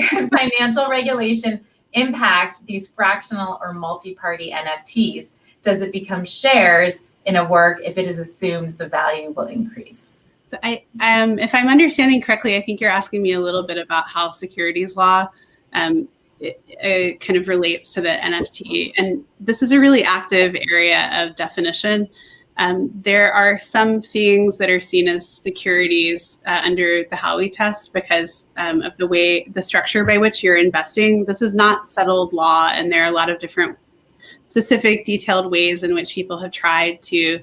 could financial regulation impact these fractional or multi-party NFTs? Does it become shares in a work if it is assumed the value will increase? So if I'm understanding correctly, I think you're asking me a little bit about how securities law it kind of relates to the NFT. And this is a really active area of definition. There are some things that are seen as securities under the Howey test because of the structure by which you're investing. This is not settled law, and there are a lot of different specific detailed ways in which people have tried to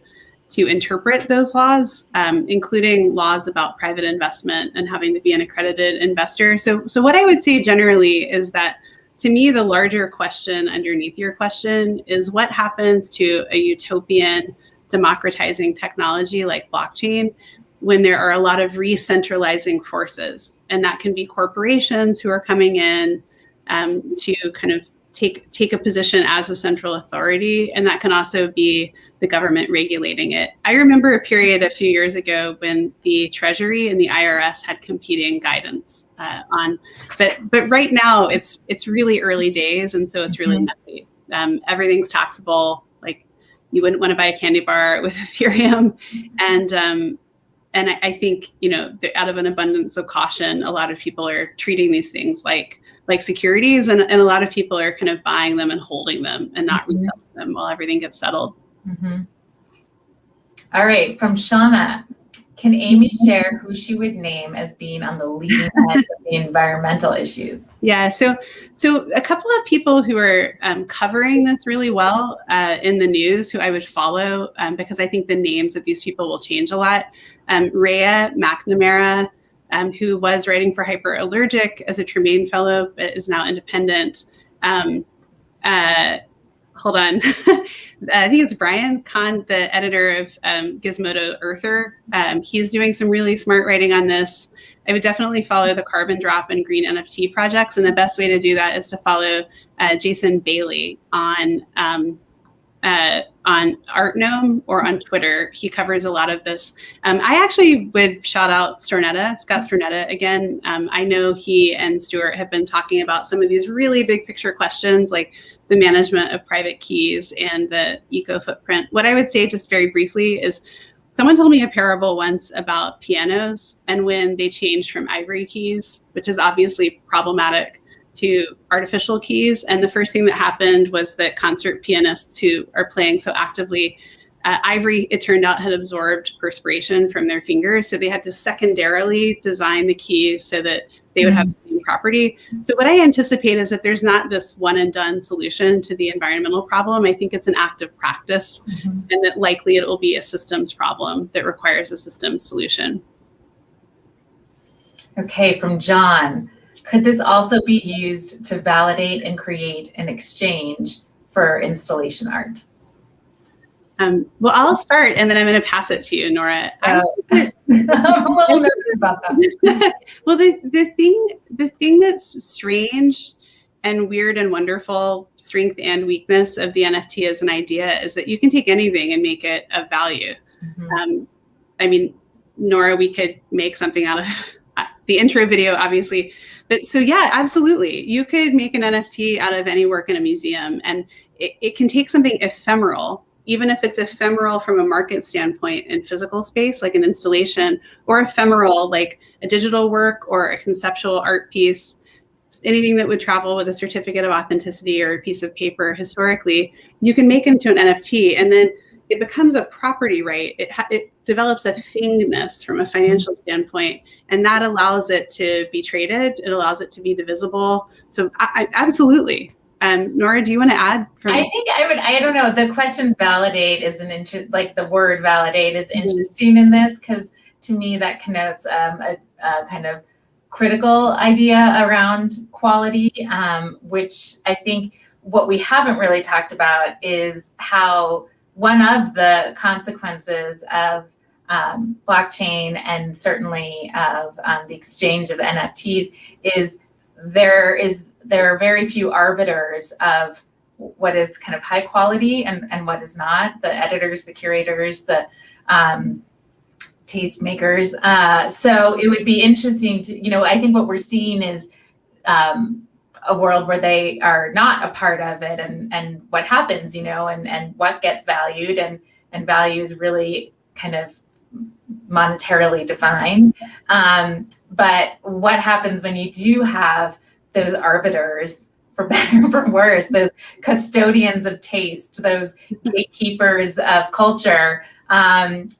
interpret those laws, including laws about private investment and having to be an accredited investor. So what I would say generally is that, to me, the larger question underneath your question is what happens to a utopian democratizing technology like blockchain when there are a lot of re-centralizing forces, and that can be corporations who are coming in to kind of take a position as a central authority, and that can also be the government regulating it. I remember a period a few years ago when the Treasury and the IRS had competing guidance but right now it's really early days, and so it's really messy. Everything's taxable. Like, you wouldn't want to buy a candy bar with Ethereum, and I think, out of an abundance of caution, a lot of people are treating these things like securities, and a lot of people are kind of buying them and holding them and not reselling them while everything gets settled. All right, from Shauna, can Amy share who she would name as being on the leading edge of the environmental issues? Yeah, so a couple of people who are covering this really well in the news, who I would follow, because I think the names of these people will change a lot. Rhea McNamara, who was writing for Hyperallergic as a Tremaine Fellow, but is now independent. Hold on. I think it's Brian Kahn, the editor of Gizmodo Earther. He's doing some really smart writing on this. I would definitely follow the Carbon Drop and Green NFT projects. And the best way to do that is to follow Jason Bailey on ArtGnome or on Twitter. He covers a lot of this. I actually would shout out Scott Stornetta again. I know he and Stuart have been talking about some of these really big picture questions, like the management of private keys and the eco footprint. What I would say just very briefly is, someone told me a parable once about pianos and when they changed from ivory keys, which is obviously problematic, to artificial keys. And the first thing that happened was that concert pianists who are playing so actively, ivory, it turned out, had absorbed perspiration from their fingers. So they had to secondarily design the keys so that they would have the same property. So what I anticipate is that there's not this one and done solution to the environmental problem. I think it's an active practice, and that likely it will be a systems problem that requires a systems solution. Okay, from John. Could this also be used to validate and create an exchange for installation art? Well, I'll start, and then I'm going to pass it to you, Nora. I'm a little nervous about that. Well, the thing that's strange and weird and wonderful, strength and weakness of the NFT as an idea, is that you can take anything and make it of value. I mean, Nora, we could make something out of the intro video, obviously. But so, yeah, absolutely. You could make an NFT out of any work in a museum, and it can take something ephemeral, even if it's ephemeral from a market standpoint in physical space, like an installation, or ephemeral, like a digital work or a conceptual art piece, anything that would travel with a certificate of authenticity or a piece of paper historically, you can make into an NFT, and then it becomes a property right. It develops a thingness from a financial standpoint, and that allows it to be traded. It allows it to be divisible. So I absolutely. Nora, do you want to add? I think I don't know. The question validate is like the word validate is interesting in this, because to me that connotes a kind of critical idea around quality, which I think what we haven't really talked about is how one of the consequences of blockchain, and certainly of the exchange of NFTs, is there are very few arbiters of what is kind of high quality and what is not. The editors, the curators, the tastemakers. So it would be interesting to, I think what we're seeing is a world where they are not a part of it, and what happens, and what gets valued, and value is really kind of monetarily defined. But what happens when you do have those arbiters, for better or for worse, those custodians of taste, those gatekeepers of culture, and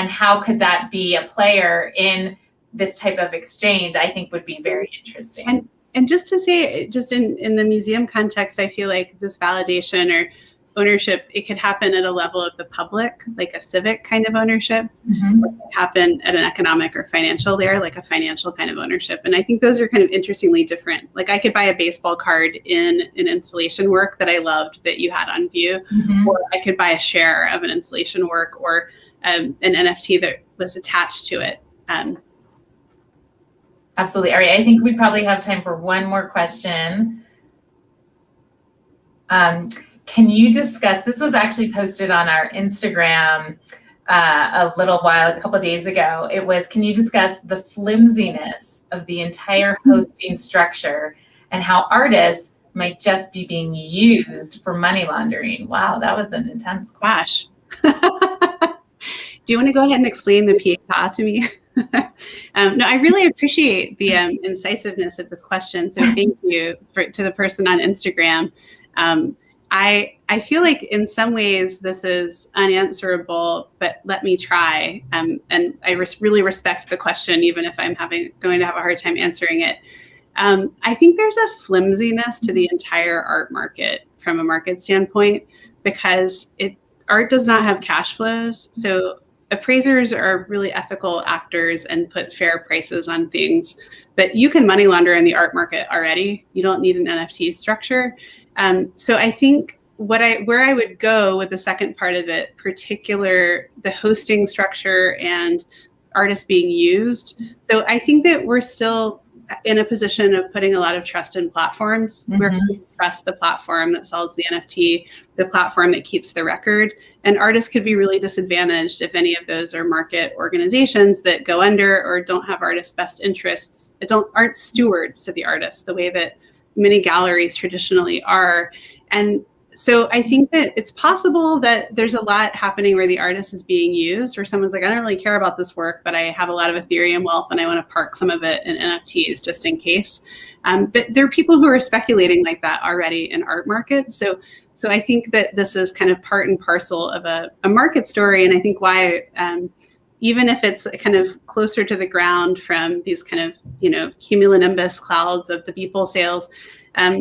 how could that be a player in this type of exchange, I think would be very interesting. And just to say, just in the museum context, I feel like this validation or ownership, it could happen at a level of the public, like a civic kind of ownership, or it could happen at an economic or financial layer, like a financial kind of ownership. And I think those are kind of interestingly different. Like I could buy a baseball card in an installation work that I loved that you had on view, or I could buy a share of an installation work or an NFT that was attached to it. Absolutely. All right. I think we probably have time for one more question. Can you discuss, this was actually posted on our Instagram a couple of days ago. It was, can you discuss the flimsiness of the entire hosting structure and how artists might just be being used for money laundering? Wow, that was an intense question. Gosh. Do you want to go ahead and explain the pietà to me? No, I really appreciate the incisiveness of this question. So thank you to the person on Instagram. I feel like in some ways this is unanswerable, but let me try. And I really respect the question, even if I'm going to have a hard time answering it. I think there's a flimsiness to the entire art market from a market standpoint, because art does not have cash flows. So appraisers are really ethical actors and put fair prices on things, but you can money launder in the art market already. You don't need an NFT structure. So I think where I would go with the second part of it, the hosting structure and artists being used. So I think that we're still in a position of putting a lot of trust in platforms. Where we trust the platform that sells the NFT, the platform that keeps the record. And artists could be really disadvantaged if any of those are market organizations that go under or don't have artists' best interests, aren't stewards to the artists the way that many galleries traditionally are. And so I think that it's possible that there's a lot happening where the artist is being used, where someone's like, I don't really care about this work, but I have a lot of Ethereum wealth and I want to park some of it in NFTs just in case. But there are people who are speculating like that already in art markets. So I think that this is kind of part and parcel of a market story. And I think why, even if it's kind of closer to the ground from these kind of, cumulonimbus clouds of the Beeple sales,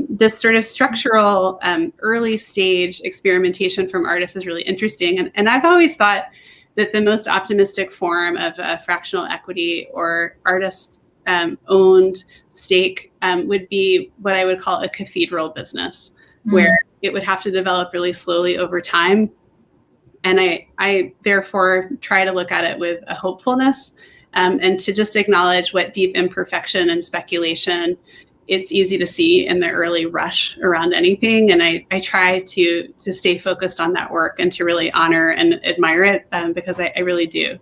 this sort of structural early stage experimentation from artists is really interesting. And I've always thought that the most optimistic form of fractional equity or artist owned stake would be what I would call a cathedral business, where it would have to develop really slowly over time. And I therefore try to look at it with a hopefulness and to just acknowledge what deep imperfection and speculation it's easy to see in the early rush around anything. And I try to stay focused on that work and to really honor and admire it because I really do.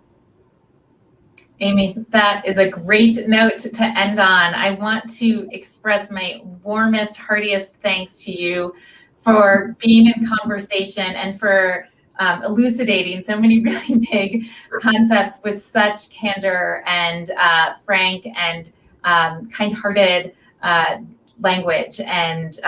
Amy, that is a great note to end on. I want to express my warmest, heartiest thanks to you for being in conversation and for elucidating so many really big concepts with such candor and frank and kind-hearted language. And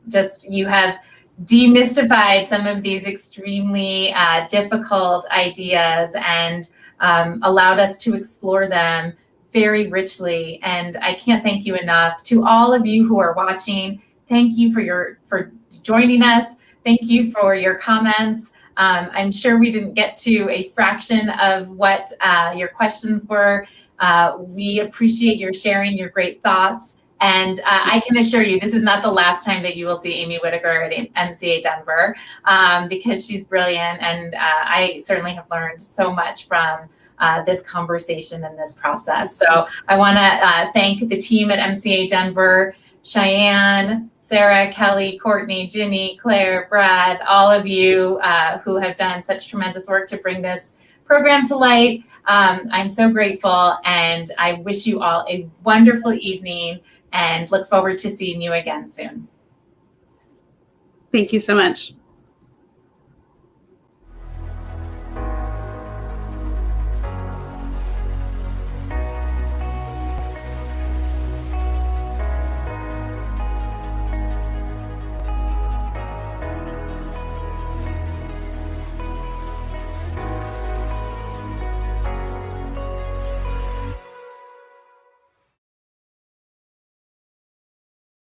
just you have demystified some of these extremely difficult ideas and allowed us to explore them very richly. And I can't thank you enough. To all of you who are watching, thank you for joining us. Thank you for your comments. I'm sure we didn't get to a fraction of what your questions were. We appreciate your sharing your great thoughts. And I can assure you, this is not the last time that you will see Amy Whitaker at MCA Denver because she's brilliant. And I certainly have learned so much from this conversation and this process. So I want to thank the team at MCA Denver, Cheyenne, Sarah, Kelly, Courtney, Ginny, Claire, Brad, all of you who have done such tremendous work to bring this program to light. I'm so grateful, and I wish you all a wonderful evening and look forward to seeing you again soon. Thank you so much.